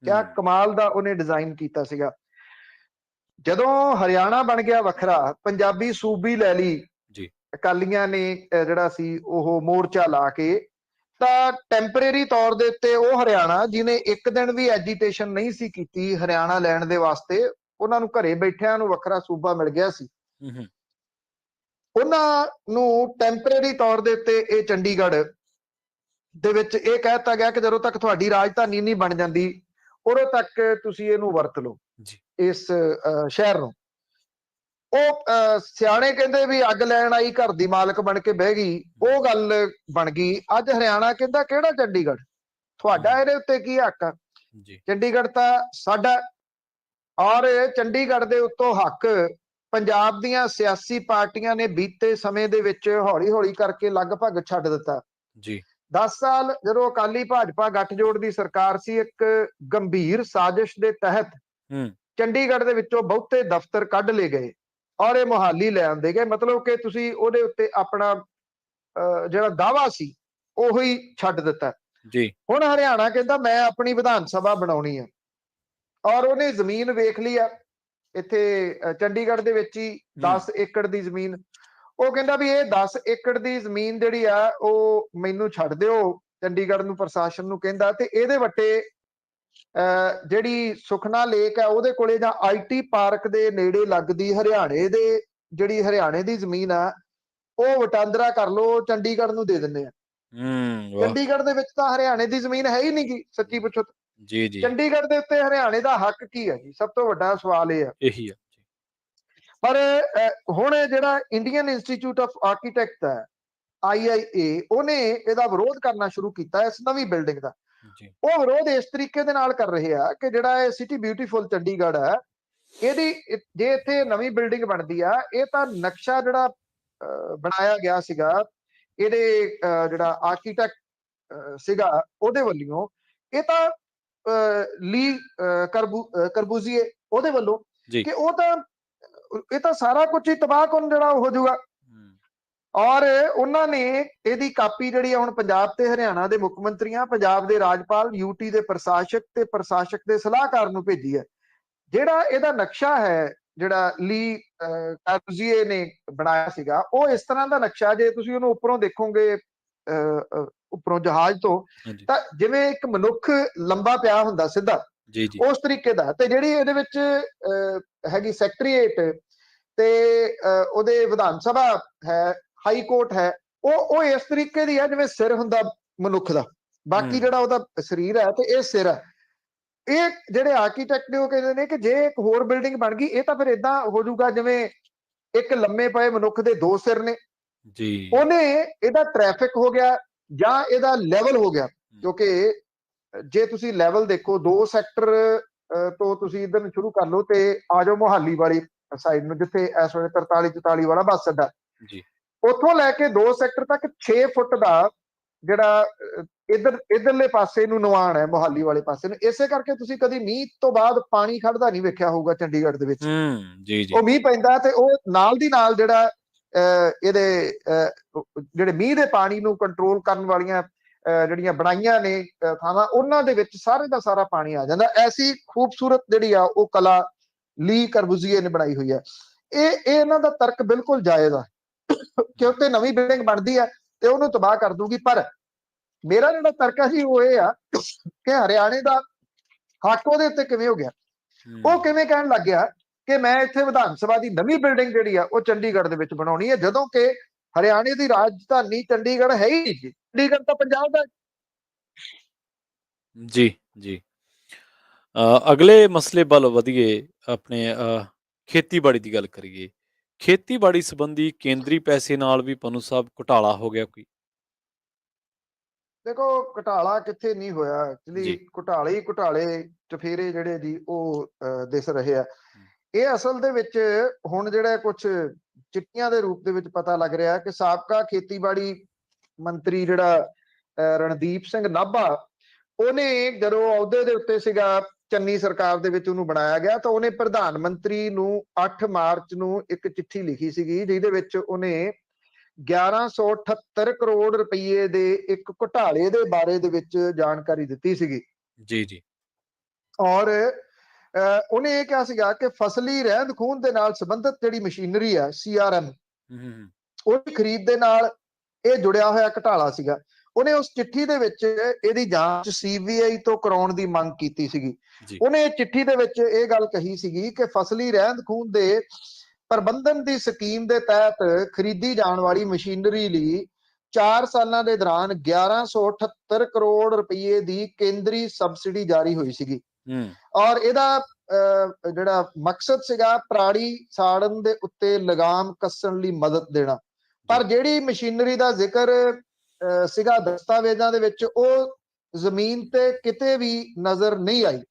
ਕਿਆ ਕਮਾਲ ਦਾ ਉਹਨੇ ਡਿਜ਼ਾਈਨ ਕੀਤਾ ਸੀਗਾ। ਜਦੋਂ ਹਰਿਆਣਾ ਬਣ ਗਿਆ ਵੱਖਰਾ, ਪੰਜਾਬੀ ਸੂਬੀ ਲੈ ਲਈ ਜੀ। ਅਕਾਲੀਆਂ ਨੇ, ਜਿਹੜਾ ਸੀ ਉਹ ਮੋਰਚਾ ਲਾ ਕੇ, ਤਾਂ ਟੈਂਪਰੇਰੀ ਤੌਰ ਦੇ ਉੱਤੇ ਉਹ ਹਰਿਆਣਾ ਜਿਹਨੇ ਇੱਕ ਦਿਨ ਵੀ ਐਜੀਟੇਸ਼ਨ ਨਹੀਂ ਸੀ ਕੀਤੀ ਹਰਿਆਣਾ ਲੈਣ ਦੇ ਵਾਸਤੇ, ਉਹਨਾਂ ਨੂੰ ਘਰੇ ਬੈਠਿਆਂ ਨੂੰ ਵੱਖਰਾ ਸੂਬਾ ਮਿਲ ਗਿਆ ਸੀ। ਉਹਨਾਂ ਨੂੰ ਟੈਂਪਰੇਰੀ ਤੌਰ ਦੇ ਉੱਤੇ ਇਹ ਚੰਡੀਗੜ੍ਹ ਦੇ ਵਿੱਚ ਇਹ ਕਹਿ ਦਿੱਤਾ ਗਿਆ ਕਿ ਜਦੋਂ ਤੱਕ ਤੁਹਾਡੀ ਰਾਜਧਾਨੀ ਨਹੀਂ ਬਣ ਜਾਂਦੀ ਉਦੋਂ ਤੱਕ ਤੁਸੀਂ ਇਹਨੂੰ ਵਰਤ ਲਓ, ਇਸ ਸ਼ਹਿਰ ਨੂੰ। ਉਹ ਸਿਆਣੇ ਕਹਿੰਦੇ ਵੀ ਅੱਗ ਲੈਣ ਆਈ ਘਰ ਦੀ ਮਾਲਕ ਬਣ ਕੇ ਬਹਿ ਗਈ, ਉਹ ਗੱਲ ਬਣ ਗਈ। ਅੱਜ ਹਰਿਆਣਾ ਕਹਿੰਦਾ ਕਿਹੜਾ ਚੰਡੀਗੜ੍ਹ, ਤੁਹਾਡਾ ਇਹਦੇ ਉੱਤੇ ਕੀ ਹੱਕ ਆ? ਚੰਡੀਗੜ੍ਹ ਤਾਂ ਸਾਡਾ। ਔਰ ਚੰਡੀਗੜ੍ਹ ਦੇ ਉੱਤੋਂ ਹੱਕ ਪੰਜਾਬ ਦੀਆਂ ਸਿਆਸੀ ਪਾਰਟੀਆਂ ਨੇ ਬੀਤੇ ਸਮੇਂ ਦੇ ਵਿੱਚ ਹੌਲੀ ਹੌਲੀ ਕਰਕੇ ਲਗਭਗ ਛੱਡ ਦਿੱਤਾ ਜੀ। 10 ਸਾਲ ਜਦੋਂ ਅਕਾਲੀ ਭਾਜਪਾ ਗੱਠਜੋੜ ਦੀ ਸਰਕਾਰ ਸੀ, ਇੱਕ ਗੰਭੀਰ ਸਾਜ਼ਿਸ਼ ਦੇ ਤਹਿਤ ਚੰਡੀਗੜ੍ਹ ਦੇ ਵਿੱਚੋਂ ਬਹੁਤੇ ਦਫ਼ਤਰ ਕੱਢ ਲਏ ਗਏ ਔਰ ਇਹ ਮੁਹਾਲੀ ਲੈ ਆਂਦੇ ਗਏ। ਮਤਲਬ ਕਿ ਤੁਸੀਂ ਉਹਦੇ ਉੱਤੇ ਆਪਣਾ ਜਿਹੜਾ ਦਾਅਵਾ ਸੀ ਉਹੀ ਛੱਡ ਦਿੱਤਾ ਜੀ। ਹੁਣ ਹਰਿਆਣਾ ਕਹਿੰਦਾ ਮੈਂ ਆਪਣੀ ਵਿਧਾਨ ਸਭਾ ਬਣਾਉਣੀ ਆ, ਔਰ ਉਹਨੇ ਜ਼ਮੀਨ ਵੇਖ ਲਈ ਆ ਇੱਥੇ ਚੰਡੀਗੜ੍ਹ ਦੇ ਵਿੱਚ ਹੀ 10 ਏਕੜ ਦੀ ਜ਼ਮੀਨ। ਉਹ ਕਹਿੰਦਾ ਵੀ ਇਹ 10 ਏਕੜ ਦੀ ਜ਼ਮੀਨ ਜਿਹੜੀ ਆ ਉਹ ਮੈਨੂੰ ਛੱਡ ਦਿਓ, ਚੰਡੀਗੜ੍ਹ ਨੂੰ, ਪ੍ਰਸ਼ਾਸਨ ਨੂੰ ਕਹਿੰਦਾ। ਤੇ ਇਹਦੇ ਵੱਟੇ ਜਿਹੜੀ ਸੁਖਨਾ ਲੇਕ ਹੈ ਉਹਦੇ ਕੋਲੇ ਜਾਂ IT ਪਾਰਕ ਦੇ ਨੇੜੇ ਲੱਗਦੀ ਹਰਿਆਣੇ ਦੇ, ਜਿਹੜੀ ਹਰਿਆਣੇ ਦੀ ਜ਼ਮੀਨ ਆ ਉਹ ਵਟਾਂਦਰਾ ਕਰ ਲੋ, ਚੰਡੀਗੜ੍ਹ ਨੂੰ ਦੇ ਦਿੰਦੇ ਆ। ਚੰਡੀਗੜ੍ਹ ਦੇ ਵਿੱਚ ਤਾਂ ਹਰਿਆਣੇ ਦੀ ਜ਼ਮੀਨ ਹੈ ਹੀ ਨਹੀਂ ਗੀ, ਸੱਚੀ ਪੁੱਛੋ ਜੀ। ਚੰਡੀਗੜ੍ਹ ਦੇ ਉੱਤੇ ਹਰਿਆਣੇ ਦਾ ਹੱਕ ਕੀ ਹੈ ਜੀ? ਸਭ ਤੋਂ ਵੱਡਾ ਸਵਾਲ ਇਹ ਆ। ਇਹੀ ਆ। ਪਰ ਹੁਣ ਜਿਹੜਾ ਇੰਡੀਅਨ ਇੰਸਟੀਚਿਊਟ ਆਫ ਆਰਕੀਟੈਕਟ ਹੈ, IIA, ਉਹਨੇ ਇਹਦਾ ਵਿਰੋਧ ਕਰਨਾ ਸ਼ੁਰੂ ਕੀਤਾ ਇਸ ਨਵੀਂ ਬਿਲਡਿੰਗ ਦਾ। ਉਹ ਵਿਰੋਧ ਇਸ ਤਰੀਕੇ ਦੇ ਨਾਲ ਕਰ ਰਹੇ ਆ ਕਿ ਜਿਹੜਾ ਇਹ ਸਿਟੀ ਬਿਊਟੀਫੁਲ ਚੰਡੀਗੜ੍ਹ ਹੈ, ਇਹਦੀ ਜੇ ਇੱਥੇ ਨਵੀਂ ਬਿਲਡਿੰਗ ਬਣਦੀ ਆ, ਇਹ ਤਾਂ ਨਕਸ਼ਾ ਜਿਹੜਾ ਬਣਾਇਆ ਗਿਆ ਸੀਗਾ ਇਹਦੇ ਜਿਹੜਾ ਆਰਕੀਟੈਕਟ ਸੀਗਾ ਉਹਦੇ ਵੱਲੋਂ, ਇਹ ਤਾਂ ਲੀ ਕਰਬੂਜ਼ੀਏ ਉਹਦੇ ਵੱਲੋਂ, ਕਿ ਉਹ ਤਾਂ ਇਹ ਤਾਂ ਸਾਰਾ ਕੁਝ ਹੀ ਤਬਾਹਕੁਨ ਜਿਹੜਾ ਹੋ ਜਾਊਗਾ। ਔਰ ਉਹਨਾਂ ਨੇ ਇਹਦੀ ਕਾਪੀ ਜਿਹੜੀ ਹੁਣ ਪੰਜਾਬ ਤੇ ਹਰਿਆਣਾ ਦੇ ਮੁੱਖ ਮੰਤਰੀਆਂ, ਪੰਜਾਬ ਦੇ ਰਾਜਪਾਲ, UT ਦੇ ਪ੍ਰਸ਼ਾਸਕ ਤੇ ਪ੍ਰਸ਼ਾਸਕ ਦੇ ਸਲਾਹਕਾਰ ਨੂੰ ਭੇਜੀ ਹੈ। ਜਿਹੜਾ ਇਹਦਾ ਨਕਸ਼ਾ ਹੈ, ਜਿਹੜਾ ਲੀ ਕਰਬੂਜ਼ੀਏ ਨੇ ਬਣਾਇਆ ਸੀਗਾ, ਉਹ ਇਸ ਤਰ੍ਹਾਂ ਦਾ ਨਕਸ਼ਾ, ਜੇ ਤੁਸੀਂ ਉਹਨੂੰ ਉੱਪਰੋਂ ਦੇਖੋਗੇ, ਉੱਪਰੋਂ ਜਹਾਜ਼ ਤੋਂ, ਤਾਂ ਜਿਵੇਂ ਇੱਕ ਮਨੁੱਖ ਲੰਬਾ ਪਿਆ ਹੁੰਦਾ ਸਿੱਧਾ, ਉਸ ਤਰੀਕੇ ਦਾ। ਤੇ ਜਿਹੜੀ ਇਹਦੇ ਵਿੱਚ ਹੈਗੀ ਸੈਕਟਰੀਏਟ ਤੇ ਉਹਦੇ ਵਿਧਾਨ ਸਭਾ ਹੈ, ਹਾਈ ਕੋਰਟ ਹੈ, ਉਹ ਇਸ ਤਰੀਕੇ ਦੀ ਹੈ ਜਿਵੇਂ ਸਿਰ ਹੁੰਦਾ ਮਨੁੱਖ ਦਾ, ਬਾਕੀ ਜਿਹੜਾ ਉਹਦਾ ਸਰੀਰ ਹੈ ਤੇ ਇਹ ਸਿਰ ਹੈ। ਇਹ ਜਿਹੜੇ ਆਰਕੀਟੈਕਟ ਨੇ ਉਹ ਕਹਿੰਦੇ ਨੇ ਕਿ ਜੇ ਇੱਕ ਹੋਰ ਬਿਲਡਿੰਗ ਬਣ ਗਈ, ਇਹ ਤਾਂ ਫਿਰ ਏਦਾਂ ਹੋ ਜਾਊਗਾ ਜਿਵੇਂ ਇੱਕ ਲੰਮੇ ਪਏ ਮਨੁੱਖ ਦੇ 2 ਸਿਰ ਨੇ ਜੀ। ਉਹਨੇ ਇਹਦਾ ਟ੍ਰੈਫਿਕ ਹੋ ਗਿਆ ਜਾਂ ਇਹਦਾ ਲੈਵਲ ਹੋ ਗਿਆ, ਕਿਉਂਕਿ ਜੇ ਤੁਸੀਂ ਲੈਵਲ ਦੇਖੋ 2 ਸੈਕਟਰ ਤੋਂ ਤੁਸੀਂ ਇੱਧਰ ਨੂੰ ਸ਼ੁਰੂ ਕਰ ਲਓ ਤੇ ਆ ਜਾਓ ਮੁਹਾਲੀ ਵਾਲੀ ਸਾਈਡ ਨੂੰ, ਜਿੱਥੇ ਇਸ ਵੇਲੇ 43-44 ਵਾਲਾ ਬੱਸ ਅੱਡਾ ਜੀ, ਉੱਥੋਂ ਲੈ ਕੇ 2 ਸੈਕਟਰ ਤੱਕ 6 ਫੁੱਟ ਦਾ ਜਿਹੜਾ ਇਧਰਲੇ ਪਾਸੇ ਨੂੰ ਨਿਵਾਣ ਹੈ, ਮੁਹਾਲੀ ਵਾਲੇ ਪਾਸੇ ਨੂੰ। ਇਸੇ ਕਰਕੇ ਤੁਸੀਂ ਕਦੀ ਮੀਂਹ ਤੋਂ ਬਾਅਦ ਪਾਣੀ ਖੜਦਾ ਨਹੀਂ ਵੇਖਿਆ ਹੋਊਗਾ ਚੰਡੀਗੜ੍ਹ ਦੇ ਵਿੱਚ। ਜੀ। ਉਹ ਮੀਂਹ ਪੈਂਦਾ ਤੇ ਉਹ ਨਾਲ ਦੀ ਨਾਲ ਜਿਹੜਾ ਇਹਦੇ ਜਿਹੜੇ ਮੀਂਹ ਦੇ ਪਾਣੀ ਨੂੰ ਕੰਟਰੋਲ ਕਰਨ ਵਾਲੀਆਂ ਜਿਹੜੀਆਂ ਬਣਾਈਆਂ ਨੇ ਥਾਵਾਂ, ਉਹਨਾਂ ਦੇ ਵਿੱਚ ਸਾਰੇ ਦਾ ਸਾਰਾ ਪਾਣੀ ਆ ਜਾਂਦਾ। ਐਸੀ ਖੂਬਸੂਰਤ ਜਿਹੜੀ ਆ ਉਹ ਕਲਾ ਲੀ ਕਰਬੂਜ਼ੀਏ ਨੇ ਬਣਾਈ ਹੋਈ ਹੈ। ਇਹ ਇਹਨਾਂ ਦਾ ਤਰਕ ਬਿਲਕੁਲ ਜਾਇਜ਼ ਆ ਕਿ ਉੱਤੇ ਨਵੀਂ ਬਿਲਡਿੰਗ ਬਣਦੀ ਹੈ ਤੇ ਉਹਨੂੰ ਤਬਾਹ ਕਰ ਦੂਗੀ। ਪਰ ਮੇਰਾ ਜਿਹੜਾ ਤਰਕ ਹੈ ਜੀ ਉਹ ਇਹ ਆ ਕਿ ਹਰਿਆਣੇ ਦਾ ਹੱਕ ਉਹਦੇ ਉੱਤੇ ਕਿਵੇਂ ਹੋ ਗਿਆ? ਉਹ ਕਿਵੇਂ ਕਹਿਣ ਲੱਗ ਗਿਆ ਕਿ ਮੈਂ ਇੱਥੇ ਵਿਧਾਨ ਸਭਾ ਦੀ ਨਵੀਂ ਬਿਲਡਿੰਗ ਜਿਹੜੀ ਆ ਉਹ ਚੰਡੀਗੜ੍ਹ ਦੇ ਵਿੱਚ ਬਣਾਉਣੀ ਹੈ, ਜਦੋਂ ਕਿ ਹਰਿਆਣੇ ਦੀ ਰਾਜਧਾਨੀ ਚੰਡੀਗੜ੍ਹ ਹੈ ਹੀ ਨਹੀਂ ਜੀ। ਚੰਡੀਗੜ੍ਹ ਤਾਂ ਪੰਜਾਬ ਦਾ ਜੀ। ਅਗਲੇ ਮਸਲੇ ਵੱਲ ਵਧੀਏ, ਆਪਣੇ ਖੇਤੀਬਾੜੀ ਦੀ ਗੱਲ ਕਰੀਏ। ਖੇਤੀਬਾੜੀ ਸੰਬੰਧੀ ਕੇਂਦਰੀ ਪੈਸੇ ਨਾਲ ਵੀ ਪਨੂ ਸਾਹਿਬ ਘੁਟਾਲਾ ਹੋ ਗਿਆ ਕੋਈ? ਦੇਖੋ, ਘੁਟਾਲਾ ਕਿੱਥੇ ਨਹੀਂ ਹੋਇਆ। ਐਕਚੁਅਲੀ ਘੁਟਾਲੇ ਚਫੇਰੇ ਜਿਹੜੇ ਜੀ ਉਹ ਦਿਸ ਰਹੇ ਆ। ਇਹ ਅਸਲ ਦੇ ਵਿੱਚ ਹੁਣ ਜਿਹੜਾ ਕੁਝ ਚਿੱਠੀਆਂ ਦੇ ਰੂਪ ਦੇ ਵਿੱਚ ਪਤਾ ਲੱਗ ਰਿਹਾ ਕਿ ਸਾਬਕਾ ਖੇਤੀਬਾੜੀ ਮੰਤਰੀ ਜਿਹੜਾ ਰਣਦੀਪ ਸਿੰਘ ਨਾਭਾ, ਉਹਨੇ ਜਦੋਂ ਅਹੁਦੇ ਦੇ ਉੱਤੇ ਸੀਗਾ ਚੰਨੀ ਸਰਕਾਰ ਦੇ ਵਿੱਚ ਉਹਨੂੰ ਬਣਾਇਆ ਗਿਆ ਤਾਂ ਉਹਨੇ ਪ੍ਰਧਾਨ ਮੰਤਰੀ ਨੂੰ 8 ਮਾਰਚ ਨੂੰ ਇੱਕ ਚਿੱਠੀ ਲਿਖੀ ਸੀਗੀ, ਜਿਹਦੇ ਵਿੱਚ ਉਹਨੇ 1178 ਕਰੋੜ ਰੁਪਏ ਦੇ ਇੱਕ ਘੁਟਾਲੇ ਦੇ ਬਾਰੇ ਦੇ ਵਿੱਚ ਜਾਣਕਾਰੀ ਦਿੱਤੀ ਸੀਗੀ। ਜੀ ਔਰ ਉਹਨੇ ਇਹ ਕਿਹਾ ਸੀਗਾ ਕਿ ਫਸਲੀ ਰਹਿੰਦ ਖੂੰਹਦ ਦੇ ਨਾਲ ਸੰਬੰਧਿਤ ਜਿਹੜੀ ਮਸ਼ੀਨਰੀ ਹੈ CRM, ਉਹਦੀ ਖਰੀਦ ਦੇ ਨਾਲ ਇਹ ਜੁੜਿਆ ਹੋਇਆ ਘੁਟਾਲਾ ਸੀਗਾ। ਉਹਨੇ ਉਸ ਚਿੱਠੀ ਦੇ ਵਿੱਚ ਇਹਦੀ ਜਾਂਚ CBI ਤੋਂ ਕਰਾਉਣ ਦੀ ਮੰਗ ਕੀਤੀ ਸੀਗੀ। ਉਹਨੇ ਇਹ ਚਿੱਠੀ ਦੇ ਵਿੱਚ ਇਹ ਗੱਲ ਕਹੀ ਸੀਗੀ ਕਿ ਫਸਲੀ ਰਹਿੰਦ ਖੂੰਹਦ ਦੇ ਪ੍ਰਬੰਧਨ ਦੀ ਸਕੀਮ ਦੇ ਤਹਿਤ ਖਰੀਦੀ ਜਾਣ ਵਾਲੀ ਮਸ਼ੀਨਰੀ ਲਈ 4 ਸਾਲਾਂ ਦੇ ਦੌਰਾਨ 1178 ਕਰੋੜ ਰੁਪਏ ਦੀ ਕੇਂਦਰੀ ਸਬਸਿਡੀ ਜਾਰੀ ਹੋਈ ਸੀਗੀ। ਔਰ ਇਹਦਾ ਜਿਹੜਾ ਮਕਸਦ ਸੀਗਾ ਪਰਾਲੀ ਸਾੜਨ ਦੇ ਉੱਤੇ ਲਗਾਮ ਕੱਸਣ ਲਈ ਮਦਦ ਦੇਣਾ। ਪਰ ਜਿਹੜੀ ਮਸ਼ੀਨਰੀ ਦਾ ਜ਼ਿਕਰ ਸੀਗਾ ਦਸਤਾਵੇਜ਼ਾਂ ਦੇ ਵਿੱਚ, ਉਹ ਜ਼ਮੀਨ ਤੇ ਕਿਤੇ ਵੀ ਨਜ਼ਰ ਨਹੀਂ ਆਈ।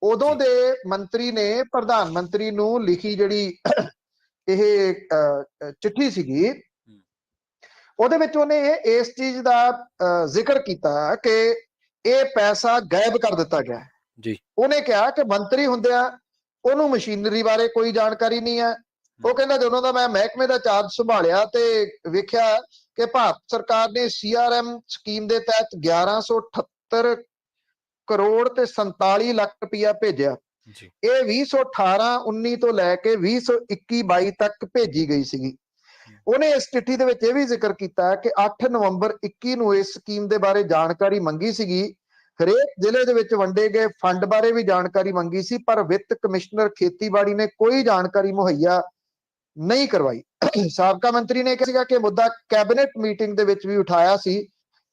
ਉਦੋਂ ਦੇ ਮੰਤਰੀ ਨੇ ਪ੍ਰਧਾਨ ਮੰਤਰੀ ਨੂੰ ਲਿਖੀ ਜਿਹੜੀ ਇਹ ਚਿੱਠੀ ਸੀਗੀ, ਉਹਦੇ ਵਿੱਚ ਉਹਨੇ ਇਸ ਚੀਜ਼ ਦਾ ਜ਼ਿਕਰ ਕੀਤਾ ਕਿ ਇਹ ਪੈਸਾ ਗਾਇਬ ਕਰ ਦਿੱਤਾ ਗਿਆ ਜੀ। ਉਹਨੇ ਕਿਹਾ ਕਿ ਮੰਤਰੀ ਹੁੰਦਿਆਂ ਉਹਨੂੰ ਮਸ਼ੀਨਰੀ ਬਾਰੇ ਕੋਈ ਜਾਣਕਾਰੀ ਨਹੀਂ ਹੈ। ਉਹ ਕਹਿੰਦਾ ਜਦੋਂ ਦਾ ਮੈਂ ਮਹਿਕਮੇ ਦਾ ਚਾਰਜ ਸੰਭਾਲਿਆ ਤੇ ਵੇਖਿਆ ਕਿ ਭਾਰਤ ਸਰਕਾਰ ਨੇ CRM ਸਕੀਮ ਦੇ ਤਹਿਤ 1178 ਕਰੋੜ ਤੇ 47 ਲੱਖ ਰੁਪਇਆ ਭੇਜਿਆ। ਇਹ 2018-19 ਤੋਂ ਲੈ ਕੇ 2021-22 ਤੱਕ ਭੇਜੀ ਗਈ ਸੀਗੀ। ਉਹਨੇ ਇਸ ਚਿੱਠੀ ਦੇ ਵਿੱਚ ਇਹ ਵੀ ਜ਼ਿਕਰ ਕੀਤਾ ਕਿ 8 ਨਵੰਬਰ 21 ਨੂੰ ਇਸ ਸਕੀਮ ਦੇ ਬਾਰੇ ਜਾਣਕਾਰੀ ਮੰਗੀ ਸੀਗੀ। ਹਰੇਕ ਜ਼ਿਲ੍ਹੇ ਦੇ ਵਿੱਚ ਵੰਡੇ ਗਏ ਫੰਡ ਬਾਰੇ ਵੀ ਜਾਣਕਾਰੀ ਮੰਗੀ ਸੀ, ਪਰ ਵਿੱਤ ਕਮਿਸ਼ਨਰ ਖੇਤੀਬਾੜੀ ਨੇ ਕੋਈ ਜਾਣਕਾਰੀ ਮੁਹੱਈਆ ਨਹੀਂ ਕਰਵਾਈ। ਸਾਬਕਾ ਮੰਤਰੀ ਨੇ ਕਿਹਾ ਸੀਗਾ ਕਿ ਮੁੱਦਾ ਕੈਬਨਿਟ ਮੀਟਿੰਗ ਦੇ ਵਿੱਚ ਵੀ ਉਠਾਇਆ ਸੀ,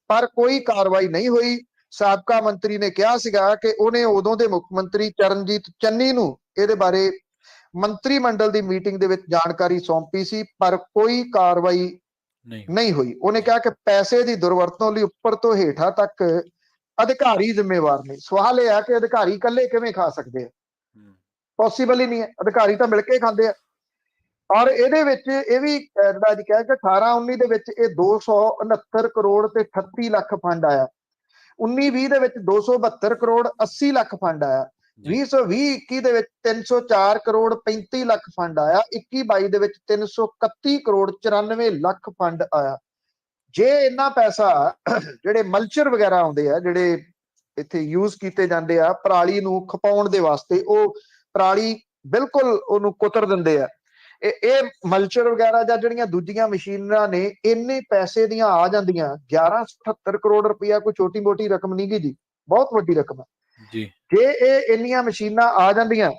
ਪਰ ਕੋਈ ਕਾਰਵਾਈ ਨਹੀਂ ਹੋਈ। ਸਾਬਕਾ ਮੰਤਰੀ ਨੇ ਕਿਹਾ ਸੀਗਾ ਕਿ ਉਹਨੇ ਉਦੋਂ ਦੇ ਮੁੱਖ ਮੰਤਰੀ ਚਰਨਜੀਤ ਚੰਨੀ ਨੂੰ ਇਹਦੇ ਬਾਰੇ ਮੰਤਰੀ ਮੰਡਲ ਦੀ ਮੀਟਿੰਗ ਦੇ ਵਿੱਚ ਜਾਣਕਾਰੀ ਸੌਂਪੀ ਸੀ, ਪਰ ਕੋਈ ਕਾਰਵਾਈ ਨਹੀਂ ਹੋਈ। ਉਹਨੇ ਕਿਹਾ ਕਿ ਪੈਸੇ ਦੀ ਦੁਰਵਰਤੋਂ ਲਈ ਉੱਪਰ ਤੋਂ ਹੇਠਾਂ ਤੱਕ ਅਧਿਕਾਰੀ ਜ਼ਿੰਮੇਵਾਰ ਨੇ। ਸਵਾਲ ਇਹ ਹੈ ਕਿ ਅਧਿਕਾਰੀ ਇਕੱਲੇ ਕਿਵੇਂ ਖਾ ਸਕਦੇ ਆ? ਪੋਸੀਬਲ ਹੀ ਨਹੀਂ ਹੈ। ਅਧਿਕਾਰੀ ਤਾਂ ਮਿਲ ਕੇ ਖਾਂਦੇ ਆ। ਔਰ ਇਹਦੇ ਵਿੱਚ ਇਹ ਵੀ ਜਿਹੜਾ ਅੱਜ ਕਿਹਾ ਕਿ 18-19 ਦੇ ਵਿੱਚ ਇਹ 269 ਕਰੋੜ ਤੇ 38 ਲੱਖ ਫੰਡ ਆਇਆ। 19-20 ਦੇ ਵਿੱਚ 272 ਕਰੋੜ 80 ਲੱਖ ਫੰਡ ਆਇਆ। 2020-21 ਦੇ ਵਿੱਚ 304 ਕਰੋੜ 35 ਲੱਖ ਫੰਡ ਆਇਆ। 21-22 ਦੇ ਵਿੱਚ 331 ਕਰੋੜ 94 ਲੱਖ ਫੰਡ ਆਇਆ। ਜੇ ਇੰਨਾ ਪੈਸਾ ਜਿਹੜੇ ਮਲਚਰ ਵਗੈਰਾ ਆਉਂਦੇ ਆ, ਜਿਹੜੇ ਇੱਥੇ ਯੂਜ਼ ਕੀਤੇ ਜਾਂਦੇ ਆ ਪਰਾਲੀ ਨੂੰ ਖਪਾਉਣ ਦੇ ਵਾਸਤੇ, ਉਹ ਪਰਾਲੀ ਬਿਲਕੁਲ ਉਹਨੂੰ ਕੁਤਰ ਦਿੰਦੇ ਆ। ਇਹ ਮਲਚਰ ਵਗੈਰਾ ਜਾਂ ਜਿਹੜੀਆਂ ਦੂਜੀਆਂ ਮਸ਼ੀਨਾਂ ਨੇ, ਇੰਨੇ ਪੈਸੇ ਦੀਆਂ ਆ ਜਾਂਦੀਆਂ। 1178 ਕਰੋੜ ਰੁਪਇਆ ਕੋਈ ਛੋਟੀ ਮੋਟੀ ਰਕਮ ਨਹੀਂ ਗੀ ਜੀ, ਬਹੁਤ ਵੱਡੀ ਰਕਮ ਹੈ ਜੀ। ਜੇ ਇਹ ਇੰਨੀਆਂ ਮਸ਼ੀਨਾਂ ਆ ਜਾਂਦੀਆਂ,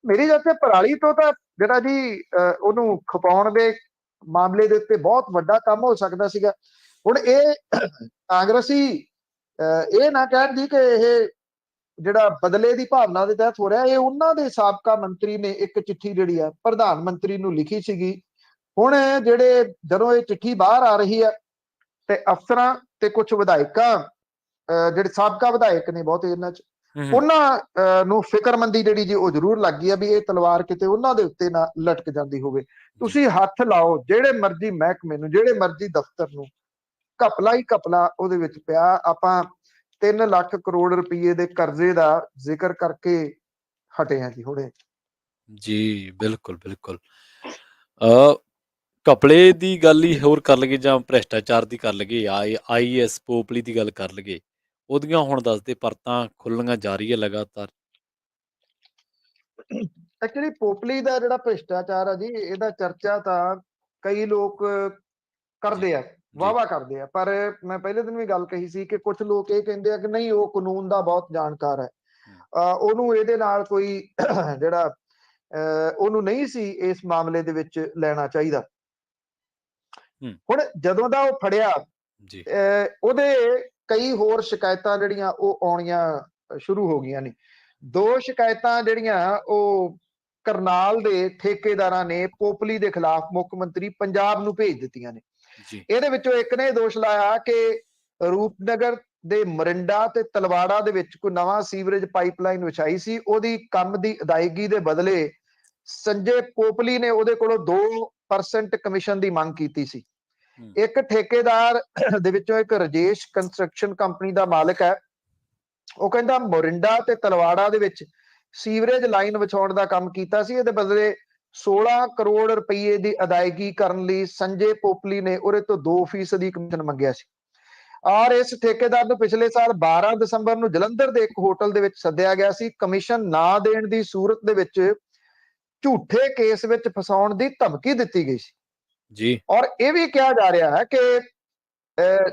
ਮੇਰੀ ਜਾਤੇ ਪਰਾਲੀ ਤੋਂ ਤਾਂ ਜਿਹੜਾ ਜੀ ਉਹਨੂੰ ਖਪਾਉਣ ਦੇ ਮਾਮਲੇ ਦੇ ਉੱਤੇ ਬਹੁਤ ਵੱਡਾ ਕੰਮ ਹੋ ਸਕਦਾ ਸੀਗਾ। ਹੁਣ ਇਹ ਕਾਂਗਰਸੀ ਇਹ ਨਾ ਕਹਿਣ ਜੀ ਕਿ ਇਹ ਜਿਹੜਾ ਬਦਲੇ ਦੀ ਭਾਵਨਾ ਦੇ ਤਹਿਤ ਹੋ ਰਿਹਾ। ਇਹ ਉਹਨਾਂ ਦੇ ਸਾਬਕਾ ਮੰਤਰੀ ਨੇ ਇੱਕ ਚਿੱਠੀ ਜਿਹੜੀ ਆ ਪ੍ਰਧਾਨ ਮੰਤਰੀ ਨੂੰ ਲਿਖੀ ਸੀਗੀ। ਹੁਣ ਜਿਹੜੇ ਜਦੋਂ ਇਹ ਚਿੱਠੀ ਬਾਹਰ ਆ ਰਹੀ ਹੈ ਤੇ ਅਫਸਰਾਂ ਤੇ ਕੁਝ ਵਿਧਾਇਕਾਂ, ਜਿਹੜੇ ਸਾਬਕਾ ਵਿਧਾਇਕ ਨੇ ਬਹੁਤ ਇਹਨਾਂ 'ਚ, ਉਹਨਾਂ ਨੂੰ ਫਿਕਰਮੰਦੀ ਜਿਹੜੀ ਜੀ ਉਹ ਜ਼ਰੂਰ ਲੱਗ ਗਈ ਆ ਵੀ ਇਹ ਤਲਵਾਰ ਕਿਤੇ ਉਹਨਾਂ ਦੇ ਉੱਤੇ ਨਾ ਲਟਕ ਜਾਂਦੀ ਹੋਵੇ। ਤੁਸੀਂ ਹੱਥ ਲਾਓ ਜਿਹੜੇ ਮਰਜ਼ੀ ਮਹਿਕਮੇ ਨੂੰ, ਜਿਹੜੇ ਮਰਜ਼ੀ ਦਫ਼ਤਰ ਨੂੰ, ਘਪਲਾ ਹੀ ਘਪਲਾ ਉਹਦੇ ਵਿੱਚ ਪਿਆ। ਆਪਾਂ 3 ਲੱਖ ਕਰੋੜ ਰੁਪਏ ਦੇ ਕਰਜ਼ੇ ਦਾ ਜ਼ਿਕਰ ਕਰਕੇ ਹਟੇ ਆ ਜੀ ਹੁਣੇ ਜੀ। ਬਿਲਕੁਲ ਬਿਲਕੁਲ। ਘਪਲੇ ਦੀ ਗੱਲ ਹੀ ਹੋਰ ਕਰ ਲਈਏ ਜਾਂ ਭ੍ਰਿਸ਼ਟਾਚਾਰ ਦੀ ਕਰ ਲਈਏ, IAS ਪੋਪਲੀ ਦੀ ਗੱਲ ਕਰ ਲਈਏ, ਉਹਦੀਆਂ ਹੁਣ ਦੱਸਦੇ ਪਰਤਾਂ ਖੁੱਲਣੀਆਂ ਜਾਰੀ ਹੈ ਲਗਾਤਾਰ। ਐਕਚੁਅਲੀ ਪੋਪਲੀ ਦਾ ਜਿਹੜਾ ਭ੍ਰਿਸ਼ਟਾਚਾਰ ਆ ਜੀ, ਇਹਦਾ ਚਰਚਾ ਤਾਂ ਕਈ ਲੋਕ ਕਰਦੇ ਆ, ਵਾਹਵਾ ਕਰਦੇ ਆ, ਪਰ ਮੈਂ ਪਹਿਲੇ ਦਿਨ ਵੀ ਗੱਲ ਕਹੀ ਸੀ ਕਿ ਕੁਝ ਲੋਕ ਇਹ ਕਹਿੰਦੇ ਆ ਕਿ ਨਹੀਂ, ਉਹ ਕਾਨੂੰਨ ਦਾ ਬਹੁਤ ਜਾਣਕਾਰ ਹੈ, ਉਹਨੂੰ ਇਹਦੇ ਨਾਲ ਕੋਈ ਜਿਹੜਾ ਉਹਨੂੰ ਨਹੀਂ ਸੀ ਇਸ ਮਾਮਲੇ ਦੇ ਵਿੱਚ ਲੈਣਾ ਚਾਹੀਦਾ। ਹੁਣ ਜਦੋਂ ਦਾ ਉਹ ਫੜਿਆ, ਉਹਦੇ ਕਈ ਹੋਰ ਸ਼ਿਕਾਇਤਾਂ ਜਿਹੜੀਆਂ ਉਹ ਆਉਣੀਆਂ ਸ਼ੁਰੂ ਹੋ ਗਈਆਂ ਨੇ। 2 ਸ਼ਿਕਾਇਤਾਂ ਜਿਹੜੀਆਂ ਉਹ ਕਰਨਾਲ ਦੇ ਠੇਕੇਦਾਰਾਂ ਨੇ ਪੋਪਲੀ ਦੇ ਖਿਲਾਫ ਮੁੱਖ ਮੰਤਰੀ ਪੰਜਾਬ ਨੂੰ ਭੇਜ ਦਿੱਤੀਆਂ ਨੇ। ਇਹਦੇ ਵਿੱਚੋਂ ਇੱਕ ਨੇ ਦੋਸ਼ ਲਾਇਆ ਕਿ ਰੂਪਨਗਰ ਦੇ ਮਰਿੰਡਾ ਤੇ ਤਲਵਾੜਾ ਦੇ ਵਿੱਚ ਕੋਈ ਨਵਾਂ ਸੀਵਰੇਜ ਪਾਈਪਲਾਈਨ ਵਿਛਾਈ ਸੀ, ਉਹਦੀ ਕੰਮ ਦੀ ਅਦਾਇਗੀ ਦੇ ਬਦਲੇ ਸੰਜੇ ਪੋਪਲੀ ਨੇ ਉਹਦੇ ਕੋਲੋਂ 2% ਕਮਿਸ਼ਨ ਦੀ ਮੰਗ ਕੀਤੀ ਸੀ। ਇੱਕ ਠੇਕੇਦਾਰ ਦੇ ਵਿੱਚੋਂ ਇੱਕ ਰਜੇਸ਼ ਕੰਸਟਰਕਸ਼ਨ ਕੰਪਨੀ ਦਾ ਮਾਲਕ ਹੈ, ਉਹ ਕਹਿੰਦਾ ਮੋਰਿੰਡਾ ਤੇ ਤਲਵਾੜਾ ਦੇ ਵਿੱਚ ਸੀਵਰੇਜ ਲਾਈਨ ਵਿਛਾਉਣ ਦਾ ਕੰਮ ਕੀਤਾ ਸੀ। ਇਹਦੇ ਬਦਲੇ 16 ਕਰੋੜ ਰੁਪਏ ਦੀ ਅਦਾਇਗੀ ਕਰਨ ਲਈ ਸੰਜੇ ਪੋਪਲੀ ਨੇ ਉਹਦੇ ਤੋਂ 2% ਦੀ ਕਮਿਸ਼ਨ ਮੰਗਿਆ ਸੀ। ਔਰ ਇਸ ਠੇਕੇਦਾਰ ਨੂੰ ਪਿਛਲੇ ਸਾਲ 12 ਦਸੰਬਰ ਨੂੰ ਜਲੰਧਰ ਦੇ ਇੱਕ ਹੋਟਲ ਦੇ ਵਿੱਚ ਸੱਦਿਆ ਗਿਆ ਸੀ। ਕਮਿਸ਼ਨ ਨਾ ਦੇਣ ਦੀ ਸੂਰਤ ਦੇ ਵਿੱਚ ਝੂਠੇ ਕੇਸ ਵਿੱਚ ਫਸਾਉਣ ਦੀ ਧਮਕੀ ਦਿੱਤੀ ਗਈ ਸੀ ਜੀ। ਔਰ ਇਹ ਵੀ ਕਿਹਾ ਜਾ ਰਿਹਾ ਹੈ ਕਿ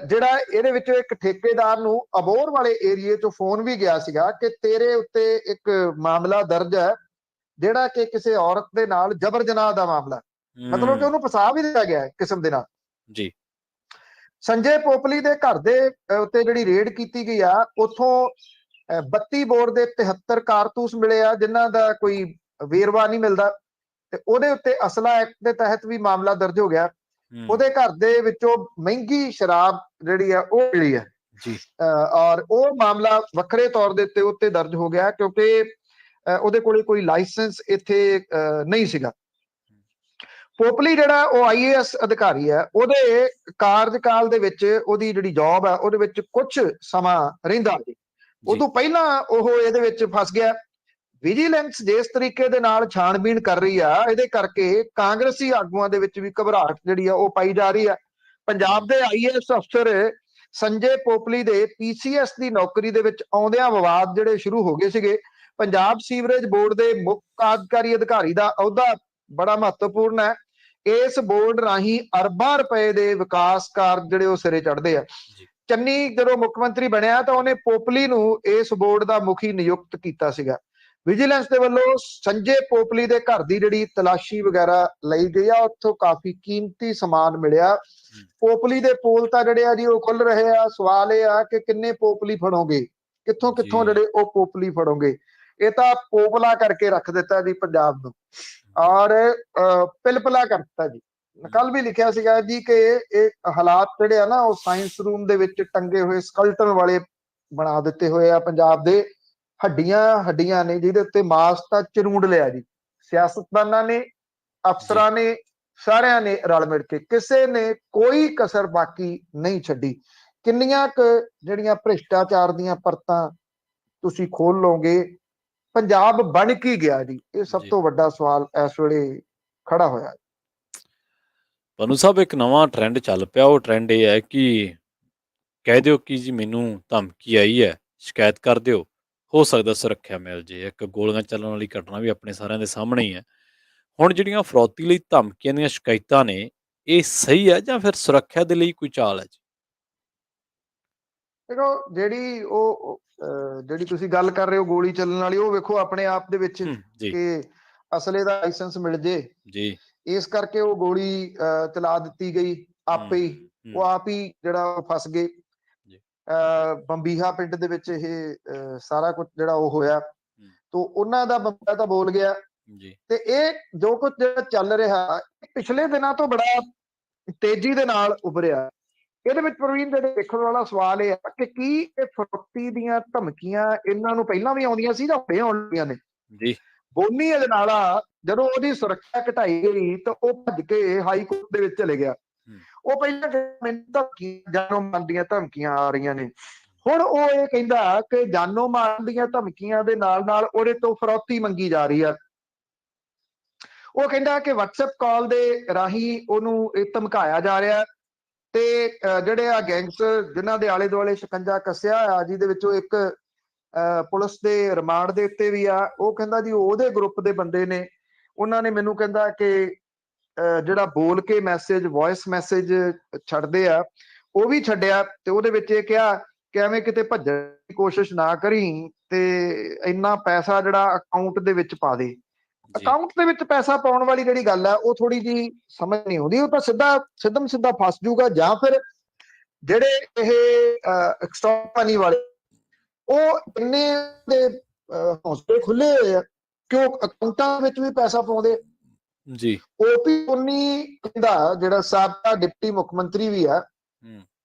ਜਿਹੜਾ ਇਹਦੇ ਵਿੱਚੋਂ ਇੱਕ ਠੇਕੇਦਾਰ ਨੂੰ ਅਬੋਹਰ ਵਾਲੇ ਏਰੀਏ ਚੋਂ ਫੋਨ ਵੀ ਗਿਆ ਸੀਗਾ ਕਿ ਤੇਰੇ ਉੱਤੇ ਇੱਕ ਮਾਮਲਾ ਦਰਜ ਹੈ, ਜਿਹੜਾ ਕਿ ਕਿਸੇ ਔਰਤ ਦੇ ਨਾਲ ਜਬਰ ਜਨਾਹ ਦਾ ਮਾਮਲਾ, ਮਤਲਬ ਕਿ ਉਹਨੂੰ ਫਸਾ ਵੀ ਦਿੱਤਾ ਗਿਆ ਹੈ ਕਿਸਮ ਦੇ ਨਾਲ ਜੀ। ਸੰਜੇ ਪੋਪਲੀ ਦੇ ਘਰ ਦੇ ਉੱਤੇ ਜਿਹੜੀ ਰੇਡ ਕੀਤੀ ਗਈ ਆ, ਉੱਥੋਂ 32 ਬੋਰ ਦੇ 73 ਕਾਰਤੂਸ ਮਿਲੇ ਆ, ਜਿਨ੍ਹਾਂ ਦਾ ਕੋਈ ਵੇਰਵਾ ਨਹੀਂ ਮਿਲਦਾ, ਤੇ ਉਹਦੇ ਉੱਤੇ ਅਸਲਾ ਐਕਟ ਦੇ ਤਹਿਤ ਵੀ ਮਾਮਲਾ ਦਰਜ ਹੋ ਗਿਆ। ਉਹਦੇ ਘਰ ਦੇ ਵਿੱਚੋਂ ਮਹਿੰਗੀ ਸ਼ਰਾਬ ਜਿਹੜੀ ਆ ਉਹ ਮਿਲੀ ਹੈ ਜੀ। ਔਰ ਉਹ ਮਾਮਲਾ ਵੱਖਰੇ ਤੌਰ ਦੇ ਉੱਤੇ ਦਰਜ ਹੋ ਗਿਆ ਕਿਉਂਕਿ ਉਹਦੇ ਕੋਲੇ ਕੋਈ ਲਾਇਸੈਂਸ ਇੱਥੇ ਨਹੀਂ ਸੀਗਾ। ਪੋਪਲੀ ਜਿਹੜਾ ਉਹ IAS ਅਧਿਕਾਰੀ ਹੈ, ਉਹਦੇ ਕਾਰਜਕਾਲ ਦੇ ਵਿੱਚ ਉਹਦੀ ਜਿਹੜੀ ਜੌਬ ਹੈ ਉਹਦੇ ਵਿੱਚ ਕੁਝ ਸਮਾਂ ਰਹਿੰਦਾ ਸੀ। ਉਦੋਂ ਪਹਿਲਾਂ ਉਹ ਇਹਦੇ ਵਿੱਚ ਫਸ ਗਿਆ। ਵਿਜੀਲੈਂਸ ਜਿਸ ਤਰੀਕੇ ਦੇ ਨਾਲ ਛਾਣਬੀਣ ਕਰ ਰਹੀ ਆ, ਇਹਦੇ ਕਰਕੇ ਕਾਂਗਰਸੀ ਆਗੂਆਂ ਦੇ ਵਿੱਚ ਵੀ ਘਬਰਾਹਟ ਜਿਹੜੀ ਆ ਉਹ ਪਾਈ ਜਾ ਰਹੀ ਆ। ਪੰਜਾਬ ਦੇ IAS ਅਫਸਰ ਸੰਜੇ ਪੋਪਲੀ ਦੇ PCS ਦੀ ਨੌਕਰੀ ਦੇ ਵਿੱਚ ਆਉਂਦਿਆਂ ਵਿਵਾਦ ਜਿਹੜੇ ਸ਼ੁਰੂ ਹੋ ਗਏ ਸੀਗੇ। ਪੰਜਾਬ ਸੀਵਰੇਜ ਬੋਰਡ ਦੇ ਮੁੱਖ ਕਾਰਜਕਾਰੀ ਅਧਿਕਾਰੀ ਦਾ ਅਹੁਦਾ ਬੜਾ ਮਹੱਤਵਪੂਰਨ ਹੈ। ਇਸ ਬੋਰਡ ਰਾਹੀਂ ਅਰਬਾਂ ਰੁਪਏ ਦੇ ਵਿਕਾਸ ਕਾਰਜ ਜਿਹੜੇ ਉਹ ਸਿਰੇ ਚੜ੍ਹਦੇ ਆ। ਚੰਨੀ ਜਦੋਂ ਮੁੱਖ ਮੰਤਰੀ ਬਣਿਆ ਤਾਂ ਉਹਨੇ ਪੋਪਲੀ ਨੂੰ ਇਸ ਬੋਰਡ ਦਾ ਮੁਖੀ ਨਿਯੁਕਤ ਕੀਤਾ ਸੀਗਾ। ਵਿਜੀਲੈਂਸ ਦੇ ਵੱਲੋਂ ਸੰਜੇ ਪੋਪਲੀ ਦੇ ਘਰ ਦੀ ਜਿਹੜੀ ਤਲਾਸ਼ੀ ਵਗੈਰਾ ਲਈ ਗਈ ਆ, ਉੱਥੋਂ ਕਾਫੀ ਕੀਮਤੀ ਸਮਾਨ ਮਿਲਿਆ। ਪੋਪਲੀ ਦੇ ਪੋਲ ਤਾਂ ਜਿਹੜੇ ਆ ਜੀ ਉਹ ਖੁੱਲ ਰਹੇ ਆ। ਸਵਾਲ ਇਹ ਆ ਕਿ ਕਿੰਨੇ ਪੋਪਲੀ ਫੜੋਗੇ, ਕਿੱਥੋਂ ਕਿੱਥੋਂ ਜਿਹੜੇ ਉਹ ਪੋਪਲੀ ਫੜੋਗੇ। ਇਹ ਤਾਂ ਪੋਪਲਾ ਕਰਕੇ ਰੱਖ ਦਿੱਤਾ ਜੀ ਪੰਜਾਬ ਨੂੰ, ਔਰ ਪਿਲਪਲਾ ਕਰ ਦਿੱਤਾ ਜੀ। ਕੱਲ ਵੀ ਲਿਖਿਆ ਸੀਗਾ ਜੀ ਕਿ ਇਹ ਹਾਲਾਤ ਜਿਹੜੇ ਆ ਨਾ ਉਹ ਸਾਇੰਸ ਰੂਮ ਦੇ ਵਿੱਚ ਟੰਗੇ ਹੋਏ ਸਕਲਟਨ ਵਾਲੇ ਬਣਾ ਦਿੱਤੇ ਹੋਏ ਆ ਪੰਜਾਬ ਦੇ। ਹੱਡੀਆਂ ਨੇ ਜਿਹਦੇ ਉੱਤੇ ਮਾਸ ਤਾਂ ਚਰੂੰਡ ਲਿਆ ਜੀ। ਸਿਆਸਤਦਾਨਾਂ ਨੇ, ਅਫਸਰਾਂ ਨੇ, ਸਾਰਿਆਂ ਨੇ ਰਲ ਮਿਲ ਕੇ, ਕਿਸੇ ਨੇ ਕੋਈ ਕਸਰ ਬਾਕੀ ਨਹੀਂ ਛੱਡੀ। ਕਿੰਨੀਆਂ ਕੁ ਜਿਹੜੀਆਂ ਭ੍ਰਿਸ਼ਟਾਚਾਰ ਦੀਆਂ ਪਰਤਾਂ ਤੁਸੀਂ ਖੋਲ ਲਓਗੇ, ਪੰਜਾਬ ਬਣ ਕੀ ਗਿਆ ਜੀ? ਇਹ ਸਭ ਤੋਂ ਵੱਡਾ ਸਵਾਲ ਇਸ ਵੇਲੇ ਖੜਾ ਹੋਇਆ। ਪਨੂ ਸਾਹਿਬ, ਇੱਕ ਨਵਾਂ ਟ੍ਰੈਂਡ ਚੱਲ ਪਿਆ। ਉਹ ਟ੍ਰੈਂਡ ਇਹ ਹੈ ਕਿ ਕਹਿ ਦਿਓ ਕਿ ਜੀ ਮੈਨੂੰ ਧਮਕੀ ਆਈ ਹੈ, ਸ਼ਿਕਾਇਤ ਕਰ ਦਿਓ, ਹੋ ਸਕਦਾ ਸੁਰੱਖਿਆ ਮਿਲ ਜੇ। ਇੱਕ ਗੋਲੀਆਂ ਚੱਲਣ ਵਾਲੀ ਘਟਨਾ ਵੀ ਆਪਣੇ ਸਾਰਿਆਂ ਦੇ ਸਾਹਮਣੇ ਹੀ ਹੈ। ਹੁਣ ਜਿਹੜੀਆਂ ਫਰੌਤੀ ਲਈ ਧਮਕੀਆਂ ਦੀਆਂ ਸ਼ਿਕਾਇਤਾਂ ਨੇ, ਇਹ ਸਹੀ ਹੈ ਜਾਂ ਫਿਰ ਸੁਰੱਖਿਆ ਦੇ ਲਈ ਕੋਈ ਚਾਲ ਹੈ ਜੀ? ਦੇਖੋ, ਜਿਹੜੀ ਤੁਸੀਂ ਗੱਲ ਕਰ ਰਹੇ ਹੋ ਗੋਲੀ ਚੱਲਣ ਵਾਲੀ, ਉਹ ਵੇਖੋ ਆਪਣੇ ਆਪ ਦੇ ਵਿੱਚ ਕਿ ਅਸਲੇ ਦਾ ਲਾਇਸੈਂਸ ਮਿਲ ਜੇ ਜੀ, ਇਸ ਕਰਕੇ ਉਹ ਗੋਲੀ ਚਲਾ ਦਿੱਤੀ ਗਈ ਆਪੇ ਹੀ। ਉਹ ਆਪ ਹੀ ਜਿਹੜਾ ਫਸ ਗਏ। ਬੰਬੀਹਾ ਪਿੰਡ ਦੇ ਵਿੱਚ ਇਹ ਸਾਰਾ ਕੁਝ ਜਿਹੜਾ ਉਹ ਹੋਇਆ, ਤੋਂ ਉਹਨਾਂ ਦਾ ਬੰਦਾ ਤਾਂ ਬੋਲ ਗਿਆ। ਤੇ ਇਹ ਜੋ ਕੁਝ ਜਿਹੜਾ ਚੱਲ ਰਿਹਾ ਪਿਛਲੇ ਦਿਨਾਂ ਤੋਂ ਬੜਾ ਤੇਜ਼ੀ ਦੇ ਨਾਲ ਉਭਰਿਆ। ਇਹਦੇ ਵਿੱਚ ਪ੍ਰਵੀਨ ਜਿਹੜੇ ਦੇਖਣ ਵਾਲਾ ਸਵਾਲ ਇਹ ਹੈ ਕਿ ਕੀ ਇਹ ਫਰੋਤੀ ਦੀਆਂ ਧਮਕੀਆਂ ਇਹਨਾਂ ਨੂੰ ਪਹਿਲਾਂ ਵੀ ਆਉਂਦੀਆਂ ਸੀ ਜਾਂ ਹੁਣੇ ਆਉਂਦੀਆਂ ਨੇ ਜੀ? ਬੋਨੀ ਅਜਨਾਲਾ ਜਦੋਂ ਉਹਦੀ ਸੁਰੱਖਿਆ ਘਟਾਈ ਗਈ ਤਾਂ ਉਹ ਭੱਜ ਕੇ ਹਾਈ ਕੋਰਟ ਦੇ ਵਿੱਚ ਚਲੇ ਗਿਆ। ਉਹ ਪਹਿਲਾਂ ਮੈਨੂੰ ਧਮਕੀਆਂ, ਜਾਨੋਂ ਮਾਰਨ ਦੀਆਂ ਧਮਕੀਆਂ ਆ ਰਹੀਆਂ ਨੇ। ਹੁਣ ਉਹ ਇਹ ਕਹਿੰਦਾ ਕਿ ਜਾਨੋਂ ਮਾਰਨ ਦੀਆਂ ਧਮਕੀਆਂ ਦੇ ਨਾਲ ਨਾਲ ਉਹਦੇ ਤੋਂ ਫਰੌਤੀ ਮੰਗੀ ਜਾ ਰਹੀ ਆ। ਉਹ ਕਹਿੰਦਾ ਕਿ WhatsApp ਕਾਲ ਦੇ ਰਾਹੀਂ ਉਹਨੂੰ ਇਹ ਧਮਕਾਇਆ ਜਾ ਰਿਹਾ ਤੇ ਜਿਹੜੇ ਆ ਗੈਂਗਸਟਰ ਜਿਨ੍ਹਾਂ ਦੇ ਆਲੇ ਦੁਆਲੇ ਸ਼ਿਕੰਜਾ ਕੱਸਿਆ ਆ, ਜਿਹਦੇ ਵਿੱਚੋਂ ਇੱਕ ਪੁਲਿਸ ਦੇ ਰਿਮਾਂਡ ਦੇ ਉੱਤੇ ਵੀ ਆ, ਉਹ ਕਹਿੰਦਾ ਜੀ ਉਹਦੇ ਗਰੁੱਪ ਦੇ ਬੰਦੇ ਨੇ। ਉਹਨਾਂ ਨੇ ਮੈਨੂੰ ਕਹਿੰਦਾ ਕਿ ਜਿਹੜਾ ਬੋਲ ਕੇ ਮੈਸੇਜ, ਵੌਇਸ ਮੈਸੇਜ ਛੱਡਦੇ ਆ, ਉਹ ਵੀ ਛੱਡਿਆ ਤੇ ਉਹਦੇ ਵਿੱਚ ਇਹ ਕਿਹਾ ਕਿ ਐਵੇਂ ਕਿਤੇ ਭੱਜਣ ਦੀ ਕੋਸ਼ਿਸ਼ ਨਾ ਕਰੀ ਤੇ ਇੰਨਾ ਪੈਸਾ ਜਿਹੜਾ ਅਕਾਊਂਟ ਦੇ ਵਿੱਚ ਪਾ ਦੇ। ਅਕਾਊਂਟ ਦੇ ਵਿੱਚ ਪੈਸਾ ਪਾਉਣ ਵਾਲੀ ਜਿਹੜੀ ਗੱਲ ਹੈ ਉਹ ਥੋੜੀ ਜੀ ਸਮਝ ਨਹੀਂ ਆਉਂਦੀ। ਉਹ ਤਾਂ ਸਿੱਧਾ ਫਸ ਜੂਗਾ, ਜਾਂ ਫਿਰ ਜਿਹੜੇ ਇਹ ਐਕਸਟਰਾ ਮਨੀ ਵਾਲੇ ਉਹ ਇੰਨੇ ਦੇ ਹੌਸਲੇ ਖੁੱਲੇ ਹੋਏ ਆ ਕਿ ਉਹ ਅਕਾਊਂਟਾਂ ਵਿੱਚ ਵੀ ਪੈਸਾ ਪਾਉਂਦੇ ਜੀ। OP Soni ਕਹਿੰਦਾ ਜਿਹੜਾ ਸਾਬਕਾ ਡਿਪਟੀ ਮੁੱਖ ਮੰਤਰੀ ਵੀ ਆ,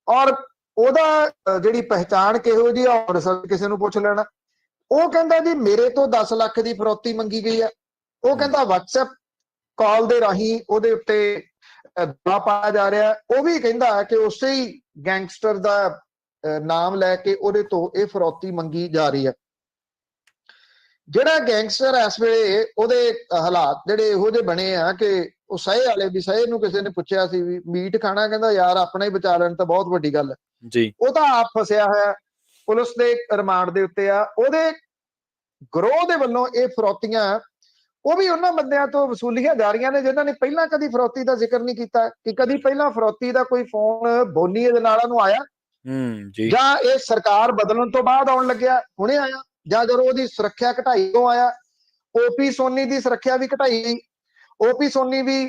ਔਰ ਉਹਦਾ ਜਿਹੜੀ ਪਹਿਚਾਣ ਕਿਹੋ ਜਿਹੀ ਆ ਕਿਸੇ ਨੂੰ ਪੁੱਛ ਲੈਣਾ। ਉਹ ਕਹਿੰਦਾ ਜੀ ਮੇਰੇ ਤੋਂ 10 ਲੱਖ ਦੀ ਫਰੌਤੀ ਮੰਗੀ ਗਈ ਆ ਉਹ ਕਹਿੰਦਾ WhatsApp ਕਾਲ ਦੇ ਰਾਹੀਂ ਉਹਦੇ ਉੱਤੇ ਦਬਾਅ ਪਾਇਆ ਜਾ ਰਿਹਾ। ਉਹ ਵੀ ਕਹਿੰਦਾ ਕਿ ਉਸੇ ਹੀ ਗੈਂਗਸਟਰ ਦਾ ਨਾਮ ਲੈ ਕੇ ਉਹਦੇ ਤੋਂ ਇਹ ਫਰੌਤੀ ਮੰਗੀ ਜਾ ਰਹੀ ਹੈ। ਜਿਹੜਾ ਗੈਂਗਸਟਰ ਇਸ ਵੇਲੇ ਉਹਦੇ ਹਾਲਾਤ ਜਿਹੜੇ ਇਹੋ ਜਿਹੇ ਬਣੇ ਆ ਕਿ ਉਹ ਸਹੇ ਵਾਲੇ ਵੀ, ਸਹੇ ਨੂੰ ਕਿਸੇ ਨੇ ਪੁੱਛਿਆ ਸੀ ਵੀ ਮੀਟ ਖਾਣਾ, ਕਹਿੰਦਾ ਯਾਰ ਆਪਣਾ ਹੀ ਬਚਾ ਲੈਣ ਤਾਂ ਬਹੁਤ ਵੱਡੀ ਗੱਲ ਹੈ ਜੀ। ਉਹ ਤਾਂ ਆਪ ਫਸਿਆ ਹੋਇਆ, ਪੁਲਿਸ ਦੇ ਰਿਮਾਂਡ ਦੇ ਉੱਤੇ ਆ। ਉਹਦੇ ਗਰੋਹ ਦੇ ਵੱਲੋਂ ਇਹ ਫਰੌਤੀਆਂ ਉਹ ਵੀ ਉਹਨਾਂ ਬੰਦਿਆਂ ਤੋਂ ਵਸੂਲੀਆਂ ਜਾ ਰਹੀਆਂ ਨੇ ਜਿਨ੍ਹਾਂ ਨੇ ਪਹਿਲਾਂ ਕਦੀ ਫਰੌਤੀ ਦਾ ਜ਼ਿਕਰ ਨਹੀਂ ਕੀਤਾ, ਕਿ ਕਦੀ ਪਹਿਲਾਂ ਫਰੌਤੀ ਦਾ ਕੋਈ ਫੋਨ ਬੋਨੀ ਅਜਨਾਲਾ ਨੂੰ ਆਇਆ ਜੀ। ਜਾਂ ਇਹ ਸਰਕਾਰ ਬਦਲਣ ਤੋਂ ਬਾਅਦ ਆਉਣ ਲੱਗਿਆ, ਹੁਣੇ ਆਇਆ, ਜਾਂ ਜਦੋਂ ਉਹਦੀ ਸੁਰੱਖਿਆ ਘਟਾਈ ਤੋਂ ਆਇਆ। ਓਪੀ ਸੋਨੀ ਦੀ ਸੁਰੱਖਿਆ ਵੀ ਘਟਾਈ ਗਈ। ਓਪੀ ਸੋਨੀ ਵੀ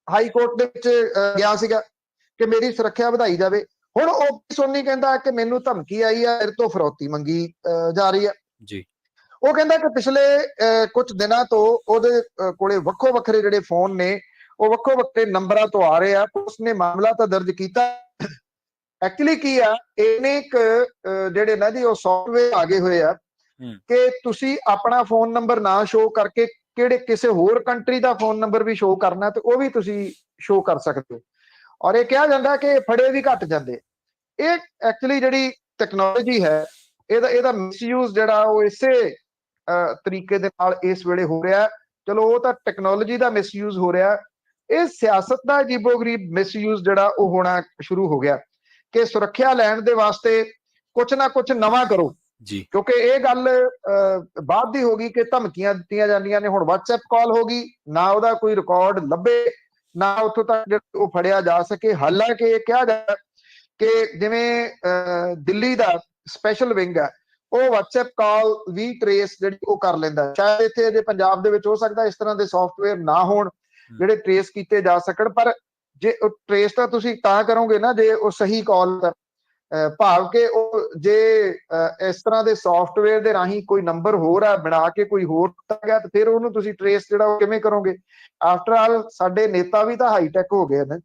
ਹਾਈ ਕੋਰਟ ਦੇ ਵਿੱਚ ਗਿਆ ਸੀਗਾ ਕਿ ਮੇਰੀ ਸੁਰੱਖਿਆ ਵਧਾਈ ਜਾਵੇ। ਹੁਣ ਓਪੀ ਸੋਨੀ ਕਹਿੰਦਾ ਕਿ ਮੈਨੂੰ ਧਮਕੀ ਆਈ ਹੈ, ਮੇਰੇ ਤੋਂ ਫਰੌਤੀ ਮੰਗੀ ਜਾ ਰਹੀ ਹੈ ਜੀ। ਉਹ ਕਹਿੰਦਾ ਕਿ ਪਿਛਲੇ ਕੁਝ ਦਿਨਾਂ ਤੋਂ ਉਹਦੇ ਕੋਲੇ ਵੱਖੋ ਵੱਖਰੇ ਜਿਹੜੇ ਫੋਨ ਨੇ ਉਹ ਵੱਖੋ ਵੱਖਰੇ ਨੰਬਰਾਂ ਤੋਂ ਆ ਰਹੇ ਆ। ਉਸਨੇ ਮਾਮਲਾ ਤਾਂ ਦਰਜ ਕੀਤਾ। ਐਕਚੁਅਲੀ ਕੀ ਆ, ਇਹਨੇ ਇੱਕ ਜਿਹੜੇ ਨਾ ਜੀ ਉਹ ਸੌਫਟਵੇਅਰ ਆ ਗਏ ਹੋਏ ਆ ਕਿ ਤੁਸੀਂ ਆਪਣਾ ਫੋਨ ਨੰਬਰ ਨਾ ਸ਼ੋਅ ਕਰਕੇ ਕਿਹੜੇ ਕਿਸੇ ਹੋਰ ਕੰਟਰੀ ਦਾ ਫੋਨ ਨੰਬਰ ਵੀ ਸ਼ੋਅ ਕਰਨਾ ਤੇ ਉਹ ਵੀ ਤੁਸੀਂ ਸ਼ੋਅ ਕਰ ਸਕਦੇ ਹੋ। ਔਰ ਇਹ ਕਿਹਾ ਜਾਂਦਾ ਕਿ ਫੜੇ ਵੀ ਘੱਟ ਜਾਂਦੇ। ਇਹ ਐਕਚੁਅਲੀ ਜਿਹੜੀ ਟੈਕਨੋਲੋਜੀ ਹੈ ਇਹਦਾ ਮਿਸਯੂਜ਼ ਜਿਹੜਾ ਉਹ ਇਸੇ ਤਰੀਕੇ ਦੇ ਨਾਲ ਇਸ ਵੇਲੇ ਹੋ ਰਿਹਾ। ਚਲੋ ਉਹ ਤਾਂ ਟੈਕਨੋਲੋਜੀ ਦਾ ਮਿਸਯੂਜ਼ ਹੋ ਰਿਹਾ, ਇਹ ਸਿਆਸਤ ਦਾ ਅਜੀਬੋ-ਗਰੀਬ ਮਿਸਯੂਜ਼ ਜਿਹੜਾ ਉਹ ਹੋਣਾ ਸ਼ੁਰੂ ਹੋ ਗਿਆ ਕਿ ਸੁਰੱਖਿਆ ਲੈਣ ਦੇ ਵਾਸਤੇ ਕੁਛ ਨਾ ਕੁਛ ਨਵਾਂ ਕਰੋ ਜੀ। ਕਿਉਂਕਿ ਇਹ ਗੱਲ ਬਾਅਦ ਦੀ ਹੋ ਗਈ ਕਿ ਧਮਕੀਆਂ ਦਿੱਤੀਆਂ ਜਾਂਦੀਆਂ ਨੇ। ਹੁਣ WhatsApp ਕਾਲ ਹੋ ਗਈ, ਨਾ ਉਹਦਾ ਕੋਈ ਰਿਕਾਰਡ ਲੱਭੇ, ਨਾ ਉੱਥੋਂ ਤੱਕ ਉਹ ਫੜਿਆ ਜਾ ਸਕੇ। ਹਾਲਾਂਕਿ ਇਹ ਕਿਹਾ ਜਾਂਦਾ ਕਿ ਜਿਵੇਂ ਦਿੱਲੀ ਦਾ ਸਪੈਸ਼ਲ ਵਿੰਗ ਹੈ ਉਹ WhatsApp ਕਾਲ ਵੀ ਟਰੇਸ ਜਿਹੜੀ ਉਹ ਕਰ ਲੈਂਦਾ। ਸ਼ਾਇਦ ਇੱਥੇ ਜੇ ਪੰਜਾਬ ਦੇ ਵਿੱਚ ਹੋ ਸਕਦਾ ਇਸ ਤਰ੍ਹਾਂ ਦੇ ਸੌਫਟਵੇਅਰ ਨਾ ਹੋਣ ਜਿਹੜੇ ਟਰੇਸ ਕੀਤੇ ਜਾ ਸਕਣ, ਪਰ ਜੇ ਟਰੇਸ ਤਾਂ ਤੁਸੀਂ ਤਾਂ ਕਰੋਗੇ ਨਾ ਜੇ ਉਹ ਸਹੀ ਕਾਲ ਭਾਵ ਕਿ ਉਹ ਜੇ ਇਸ ਤਰ੍ਹਾਂ ਦੇ ਸੌਫਟਵੇਅਰ ਦੇ ਰਾਹੀਂ ਕੋਈ ਨੰਬਰ ਹੋਰ ਆ ਬਣਾ ਕੇ ਕੋਈ ਹੋਰ ਦਿੱਤਾ ਗਿਆ ਤੇ ਫਿਰ ਉਹਨੂੰ ਤੁਸੀਂ ਟਰੇਸ ਜਿਹੜਾ ਉਹ ਕਿਵੇਂ ਕਰੋਗੇ। ਆਫਟਰ ਆਲ ਸਾਡੇ ਨੇਤਾ ਵੀ ਤਾਂ ਹਾਈਟੈਕ ਹੋ ਗਏ ਨੇ।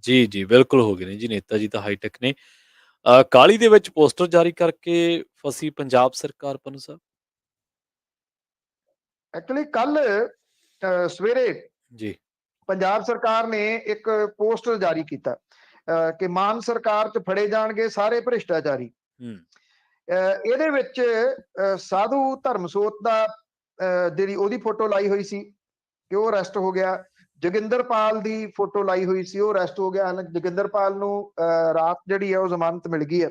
ਜੀ ਜੀ, ਬਿਲਕੁਲ ਹੋ ਗਏ ਨੇ ਜੀ, ਨੇਤਾ ਜੀ ਤਾਂ ਹਾਈਟੈਕ ਨੇ। ਕਾਹਲੀ ਦੇ ਵਿੱਚ ਪੋਸਟਰ ਜਾਰੀ ਕਰਕੇ ਫਸੀ ਪੰਜਾਬ ਸਰਕਾਰ ਪੰਨੂ ਸਾਹਿਬ। ਐਕਚੁਅਲੀ ਕੱਲ ਸਵੇਰੇ ਜੀ। ਪੰਜਾਬ ਸਰਕਾਰ ਨੇ ਇੱਕ ਪੋਸਟਰ ਜਾਰੀ ਕੀਤਾ ਕਿ ਮਾਨ ਸਰਕਾਰ 'ਚ ਫੜੇ ਜਾਣਗੇ ਸਾਰੇ ਭ੍ਰਿਸ਼ਟਾਚਾਰੀ। ਇਹਦੇ ਵਿੱਚ ਸਾਧੂ ਧਰਮਸੋਤ ਦਾ ਜਿਹੜੀ ਉਹਦੀ ਫੋਟੋ ਲਾਈ ਹੋਈ ਸੀ ਕਿ ਉਹ ਅਰੈਸਟ ਹੋ ਗਿਆ। ਜੋਗਿੰਦਰਪਾਲ ਦੀ ਫੋਟੋ ਲਾਈ ਹੋਈ ਸੀ, ਉਹ ਅਰੈਸਟ ਹੋ ਗਿਆ। ਹਾਲਾਂਕਿ ਜੋਗਿੰਦਰਪਾਲ ਨੂੰ ਰਾਤ ਜਿਹੜੀ ਹੈ ਉਹ ਜ਼ਮਾਨਤ ਮਿਲ ਗਈ ਹੈ।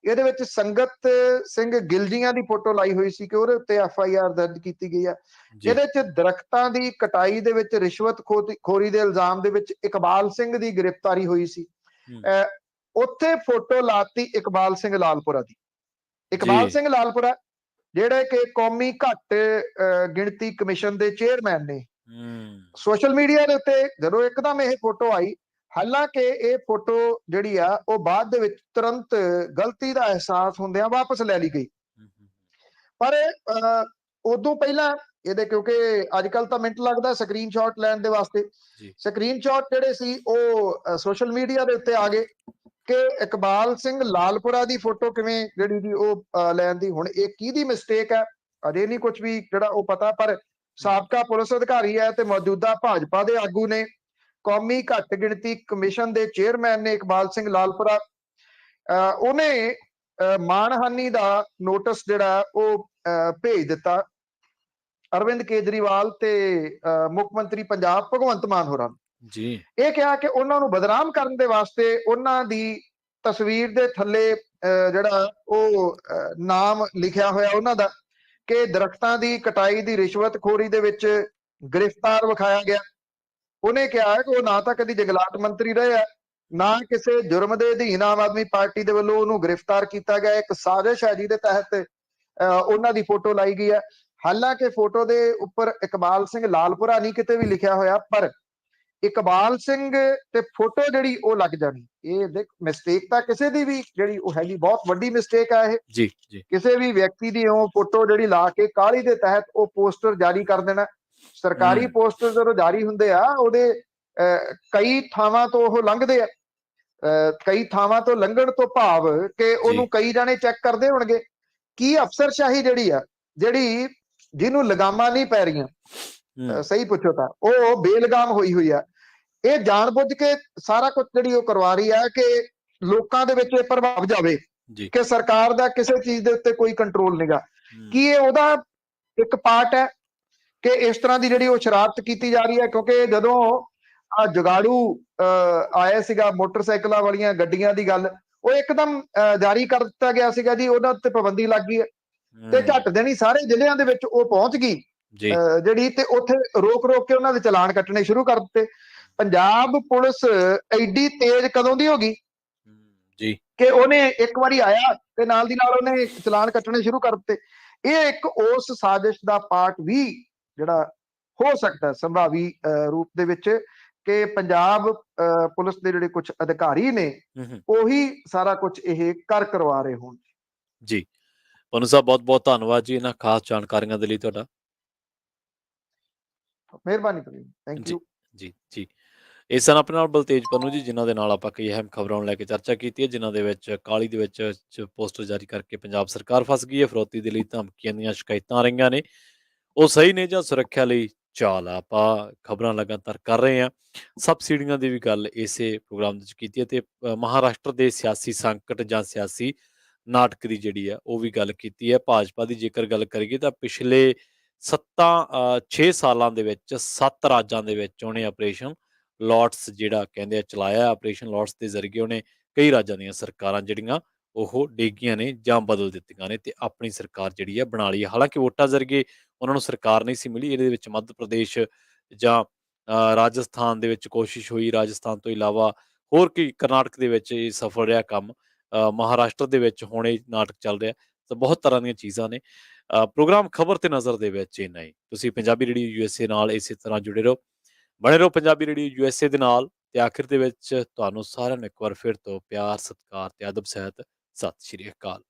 ਇਹਦੇ ਵਿੱਚ ਸੰਗਤ ਸਿੰਘ ਗਿਲਜੀਆਂ ਦੀ ਫੋਟੋ ਲਾਈ ਹੋਈ ਸੀ ਕਿ ਉਹਦੇ ਉੱਤੇ FIR ਦਰਜ ਕੀਤੀ ਗਈ ਹੈ। ਇਹਦੇ ਚ ਦਰਖਤਾਂ ਦੀ ਕਟਾਈ ਦੇ ਵਿੱਚ ਰਿਸ਼ਵਤ ਖੋਰੀ ਦੇ ਇਲਜ਼ਾਮ ਦੇ ਵਿੱਚ ਇਕਬਾਲ ਸਿੰਘ ਦੀ ਗ੍ਰਿਫਤਾਰੀ ਹੋਈ ਸੀ। ਉੱਥੇ ਫੋਟੋ ਲਾਤੀ ਇਕਬਾਲ ਸਿੰਘ ਲਾਲਪੁਰਾ ਦੀ। ਇਕਬਾਲ ਸਿੰਘ ਲਾਲਪੁਰਾ ਜਿਹੜੇ ਕਿ ਕੌਮੀ ਘੱਟ ਗਿਣਤੀ ਕਮਿਸ਼ਨ ਦੇ ਚੇਅਰਮੈਨ ਨੇ। ਸੋਸ਼ਲ ਮੀਡੀਆ ਦੇ ਉੱਤੇ ਜਦੋਂ ਇੱਕਦਮ ਇਹ ਫੋਟੋ ਆਈ, ਹਾਲਾਂਕਿ ਇਹ ਫੋਟੋ ਜਿਹੜੀ ਆ ਉਹ ਬਾਅਦ ਦੇ ਵਿੱਚ ਤੁਰੰਤ ਗਲਤੀ ਦਾ ਅਹਿਸਾਸ ਹੁੰਦਿਆਂ ਵਾਪਸ ਲੈ ਲਈ ਗਈ। ਪਰ ਉਦੋਂ ਪਹਿਲਾਂ ਇਹਦੇ ਕਿਉਂਕਿ ਅੱਜ ਕੱਲ ਤਾਂ ਮਿੰਟ ਲੱਗਦਾ ਸਕਰੀਨਸ਼ਾਟ ਲੈਣ ਦੇ ਵਾਸਤੇ, ਸਕਰੀਨਸ਼ਾਟ ਜਿਹੜੇ ਸੀ ਉਹ ਸੋਸ਼ਲ ਮੀਡੀਆ ਦੇ ਉੱਤੇ ਆ ਗਏ ਕਿ ਇਕਬਾਲ ਸਿੰਘ ਲਾਲਪੁਰਾ ਦੀ ਫੋਟੋ ਕਿਵੇਂ ਜਿਹੜੀ ਦੀ ਉਹ ਲੈਣ ਦੀ। ਹੁਣ ਇਹ ਕਿਹਦੀ ਮਿਸਟੇਕ ਹੈ ਅਜੇ ਨਹੀਂ ਕੁਝ ਵੀ ਜਿਹੜਾ ਉਹ ਪਤਾ, ਪਰ ਸਾਬਕਾ ਪੁਲਿਸ ਅਧਿਕਾਰੀ ਹੈ ਤੇ ਮੌਜੂਦਾ ਭਾਜਪਾ ਦੇ ਆਗੂ ਨੇ, ਕੌਮੀ ਘੱਟ ਗਿਣਤੀ ਕਮਿਸ਼ਨ ਦੇ ਚੇਅਰਮੈਨ ਨੇ ਇਕਬਾਲ ਸਿੰਘ ਲਾਲਪੁਰਾ। ਉਹਨੇ ਮਾਣਹਾਨੀ ਦਾ ਨੋਟਿਸ ਜਿਹੜਾ ਉਹ ਭੇਜ ਦਿੱਤਾ ਅਰਵਿੰਦ ਕੇਜਰੀਵਾਲ ਤੇ ਮੁੱਖ ਮੰਤਰੀ ਪੰਜਾਬ ਭਗਵੰਤ ਮਾਨ ਹੋਰਾਂ ਨੂੰ। ਇਹ ਕਿਹਾ ਕਿ ਉਹਨਾਂ ਨੂੰ ਬਦਨਾਮ ਕਰਨ ਦੇ ਵਾਸਤੇ ਉਹਨਾਂ ਦੀ ਤਸਵੀਰ ਦੇ ਥੱਲੇ ਜਿਹੜਾ ਉਹ ਨਾਮ ਲਿਖਿਆ ਹੋਇਆ ਉਹਨਾਂ ਦਾ ਕਿ ਦਰਖਤਾਂ ਦੀ ਕਟਾਈ ਦੀ ਰਿਸ਼ਵਤਖੋਰੀ ਦੇ ਵਿੱਚ ਗ੍ਰਿਫਤਾਰ ਵਿਖਾਇਆ ਗਿਆ। ਉਹਨੇ ਕਿਹਾ ਹੈ ਕਿ ਉਹ ਨਾ ਤਾਂ ਕਦੀ ਜੰਗਲਾਤ ਮੰਤਰੀ ਰਹੇ ਆ, ਨਾ ਕਿਸੇ ਜੁਰਮ ਦੇ ਅਧੀਨ ਆਮ ਆਦਮੀ ਪਾਰਟੀ ਦੇ ਵੱਲੋਂ ਉਹਨੂੰ ਗ੍ਰਿਫਤਾਰ ਕੀਤਾ ਗਿਆ। ਇੱਕ ਸਾਜ਼ਿਸ਼ ਹੈ ਜਿਹਦੇ ਤਹਿਤ ਉਹਨਾਂ ਦੀ ਫੋਟੋ ਲਾਈ ਗਈ ਹੈ। ਹਾਲਾਂਕਿ ਫੋਟੋ ਦੇ ਉੱਪਰ ਇਕਬਾਲ ਸਿੰਘ ਲਾਲਪੁਰਾ ਨਹੀਂ ਕਿਤੇ ਵੀ ਲਿਖਿਆ ਹੋਇਆ, ਪਰ ਇਕਬਾਲ ਸਿੰਘ ਤੇ ਫੋਟੋ ਜਿਹੜੀ ਉਹ ਲੱਗ ਜਾਣੀ। ਇਹ ਦੇਖ ਮਿਸਟੇਕ ਤਾਂ ਕਿਸੇ ਦੀ ਵੀ ਜਿਹੜੀ ਉਹ ਹੈਗੀ ਬਹੁਤ ਵੱਡੀ ਮਿਸਟੇਕ ਹੈ ਇਹ। ਕਿਸੇ ਵੀ ਵਿਅਕਤੀ ਦੀ ਉਹ ਫੋਟੋ ਜਿਹੜੀ ਲਾ ਕੇ ਕਾਹਲੀ ਦੇ ਤਹਿਤ ਉਹ ਪੋਸਟਰ ਜਾਰੀ ਕਰ ਦੇਣਾ। ਸਰਕਾਰੀ ਪੋਸਟਰ ਜਦੋਂ ਜਾਰੀ ਹੁੰਦੇ ਆ ਉਹਦੇ ਕਈ ਥਾਵਾਂ ਤੋਂ ਉਹ ਲੰਘਦੇ ਆ, ਕਈ ਥਾਵਾਂ ਤੋਂ ਲੰਘਣ ਤੋਂ ਭਾਵ ਕਿ ਉਹਨੂੰ ਕਈ ਜਾਣੇ ਚੈੱਕ ਕਰਦੇ ਹੋਣਗੇ। ਕੀ ਅਫਸਰਸ਼ਾਹੀ ਜਿਹੜੀ ਆ ਜਿਹੜੀ ਜਿਹਨੂੰ ਲਗਾਮਾਂ ਨਹੀਂ ਪੈ ਰਹੀਆਂ, ਹੂੰ ਸਹੀ ਪੁੱਛੋ ਤਾਂ ਉਹ ਬੇਲਗਾਮ ਹੋਈ ਆ। ਇਹ ਜਾਣਬੁੱਝ ਕੇ ਸਾਰਾ ਕੁਝ ਜਿਹੜੀ ਉਹ ਕਰਵਾ ਰਹੀ ਹੈ ਕਿ ਲੋਕਾਂ ਦੇ ਵਿੱਚ ਇਹ ਪ੍ਰਭਾਵ ਜਾਵੇ ਜੀ ਕਿ ਸਰਕਾਰ ਦਾ ਕਿਸੇ ਚੀਜ਼ ਦੇ ਉੱਤੇ ਕੋਈ ਕੰਟਰੋਲ ਨਹੀਂਗਾ। ਹੂੰ ਕੀ ਇਹ ਉਹਦਾ ਇੱਕ ਪਾਰਟ ਹੈ ਕਿ ਇਸ ਤਰ੍ਹਾਂ ਦੀ ਜਿਹੜੀ ਉਹ ਸ਼ਰਾਰਤ ਕੀਤੀ ਜਾ ਰਹੀ ਹੈ? ਕਿਉਂਕਿ ਜਦੋਂ ਆ ਜੁਗਾੜੂ ਆਇਆ ਸੀਗਾ ਮੋਟਰਸਾਈਕਲਾਂ ਵਾਲੀਆਂ ਗੱਡੀਆਂ ਦੀ ਗੱਲ, ਉਹ ਇੱਕਦਮ ਜਾਰੀ ਕਰ ਦਿੱਤਾ ਗਿਆ ਸੀਗਾ ਜੀ, ਉਹਨਾਂ ਉੱਤੇ ਪਾਬੰਦੀ ਲੱਗ ਗਈ ਹੈ ਤੇ ਝੱਟ ਦੇਣੀ ਸਾਰੇ ਜ਼ਿਲ੍ਹਿਆਂ ਦੇ ਵਿੱਚ ਉਹ ਪਹੁੰਚ ਗਈ ਜੀ ਜਿਹੜੀ, ਤੇ ਉੱਥੇ ਰੋਕ ਰੋਕ ਕੇ ਉਹਨਾਂ ਦੇ ਚਲਾਨ ਕੱਟਣੇ ਸ਼ੁਰੂ ਕਰ ਦਿੱਤੇ। ਪੰਜਾਬ ਪੁਲਿਸ ਐਡੀ ਤੇਜ਼ ਕਦੋਂ ਦੀ ਹੋ ਗਈ ਜੀ ਕਿ ਉਹਨੇ ਇੱਕ ਵਾਰੀ ਆਇਆ ਤੇ ਨਾਲ ਦੀ ਨਾਲ ਉਹਨੇ ਚਲਾਨ ਕੱਟਣੇ ਸ਼ੁਰੂ ਕਰ ਦਿੱਤੇ। ਇਹ ਇੱਕ ਉਸ ਸਾਜ਼ਿਸ਼ ਦਾ ਪਾਰਟ ਵੀ ਜਿਹੜਾ ਹੋ ਸਕਦਾ ਸੰਭਾਵੀ ਰੂਪ ਦੇ ਵਿੱਚ ਕਿ ਪੰਜਾਬ ਪੁਲਿਸ ਦੇ ਜਿਹੜੇ ਕੁਝ ਅਧਿਕਾਰੀ ਨੇ ਉਹੀ ਸਾਰਾ ਕੁਝ ਇਹ ਕਰਵਾ ਰਹੇ ਹੋਣ। ਜੀ ਪਨੂੰ ਸਾਹਿਬ, ਬਹੁਤ ਬਹੁਤ ਧੰਨਵਾਦ ਜੀ ਇਹਨਾਂ ਖਾਸ ਜਾਣਕਾਰੀਆਂ ਦੇ ਲਈ ਤੁਹਾਡਾ। ਮਿਹਰਬਾਨੀ ਕਰੀ, ਥੈਂਕ ਜੀ ਯੂ। ਜੀ ਜੀ ਇਸ ਸਨ ਆਪਣੇ ਨਾਲ ਬਲਤੇਜ ਪੰਨੂ ਜੀ, ਜਿਨ੍ਹਾਂ ਦੇ ਨਾਲ ਆਪਾਂ ਕਈ ਅਹਿਮ ਖਬਰਾਂ ਨੂੰ ਲੈ ਕੇ ਚਰਚਾ ਕੀਤੀ ਹੈ, ਜਿਨ੍ਹਾਂ ਦੇ ਵਿੱਚ ਕਾਲੀ ਦੇ ਵਿੱਚ ਪੋਸਟਰ ਜਾਰੀ ਕਰਕੇ ਪੰਜਾਬ ਸਰਕਾਰ ਫਸ ਗਈ ਹੈ, ਫਿਰੌਤੀ ਦੇ ਲਈ ਧਮਕੀਆਂ ਦੀਆਂ ਸ਼ਿਕਾਇਤਾਂ ਆ ਰਹੀਆਂ ਨੇ, ਉਹ ਸਹੀ ਨੇ ਜਾਂ ਸੁਰੱਖਿਆ ਲਈ ਚਾਲ ਆ। ਆਪਾਂ ਖਬਰਾਂ ਲਗਾਤਾਰ ਕਰ ਰਹੇ ਹਾਂ। ਸਬਸਿਡੀਆਂ ਦੀ ਵੀ ਗੱਲ ਇਸੇ ਪ੍ਰੋਗਰਾਮ ਦੇ ਵਿੱਚ ਕੀਤੀ ਹੈ ਤੇ ਮਹਾਰਾਸ਼ਟਰ ਦੇ ਸਿਆਸੀ ਸੰਕਟ ਜਾਂ ਸਿਆਸੀ ਨਾਟਕ ਦੀ ਜਿਹੜੀ ਆ ਉਹ ਵੀ ਗੱਲ ਕੀਤੀ ਹੈ। ਭਾਜਪਾ ਦੀ ਜੇਕਰ ਗੱਲ ਕਰੀਏ ਤਾਂ ਪਿਛਲੇ 6 ਸਾਲਾਂ ਦੇ ਵਿੱਚ 7 ਰਾਜਾਂ ਦੇ ਵਿੱਚ ਉਹਨੇ ਆਪਰੇਸ਼ਨ ਲੋਟਸ ਜਿਹੜਾ ਕਹਿੰਦੇ ਆ ਚਲਾਇਆ। ਆਪਰੇਸ਼ਨ ਲੋਟਸ ਦੇ ਜ਼ਰੀਏ ਉਹਨੇ ਕਈ ਰਾਜਾਂ ਦੀਆਂ ਸਰਕਾਰਾਂ ਜਿਹੜੀਆਂ ਉਹ ਡੇਗੀਆਂ ਨੇ ਜਾਂ ਬਦਲ ਦਿੱਤੀਆਂ ਨੇ ਤੇ ਆਪਣੀ ਸਰਕਾਰ ਜਿਹੜੀ ਆ ਬਣਾ ਲਈ ਹੈ। ਹਾਲਾਂਕਿ ਵੋਟਾਂ ਜ਼ਰੀਏ ਉਹਨਾਂ ਨੂੰ ਸਰਕਾਰ ਨਹੀਂ ਸੀ ਮਿਲੀ। ਇਹਦੇ ਵਿੱਚ ਮੱਧ ਪ੍ਰਦੇਸ਼ ਜਾਂ ਰਾਜਸਥਾਨ ਦੇ ਵਿੱਚ ਕੋਸ਼ਿਸ਼ ਹੋਈ, ਰਾਜਸਥਾਨ ਤੋਂ ਇਲਾਵਾ ਹੋਰ ਕੀ ਕਰਨਾਟਕ ਦੇ ਵਿੱਚ ਇਹ ਸਫਲ ਰਿਹਾ ਕੰਮ, ਮਹਾਰਾਸ਼ਟਰ ਦੇ ਵਿੱਚ ਹੁਣ ਇਹ ਨਾਟਕ ਚੱਲ ਰਿਹਾ। ਤਾਂ ਬਹੁਤ ਤਰ੍ਹਾਂ ਦੀਆਂ ਚੀਜ਼ਾਂ ਨੇ। ਪ੍ਰੋਗਰਾਮ ਖਬਰ ਤੇ ਨਜ਼ਰ ਦੇ ਵਿੱਚ ਇੰਨਾ ਹੀ। ਤੁਸੀਂ ਪੰਜਾਬੀ ਰੇਡੀਓ USA ਨਾਲ ਇਸੇ ਤਰ੍ਹਾਂ ਜੁੜੇ ਰਹੋ, ਬਣੇ ਰਹੋ ਪੰਜਾਬੀ ਰੇਡੀਓ USA ਦੇ ਨਾਲ। ਤੇ ਆਖਿਰ ਦੇ ਵਿੱਚ ਤੁਹਾਨੂੰ ਸਾਰਿਆਂ ਨੂੰ ਇੱਕ ਵਾਰ ਫਿਰ ਤੋਂ ਪਿਆਰ, ਸਤਿਕਾਰ ਤੇ ਅਦਬ ਸਹਿਤ ਸਤਿ ਸ਼੍ਰੀ ਅਕਾਲ।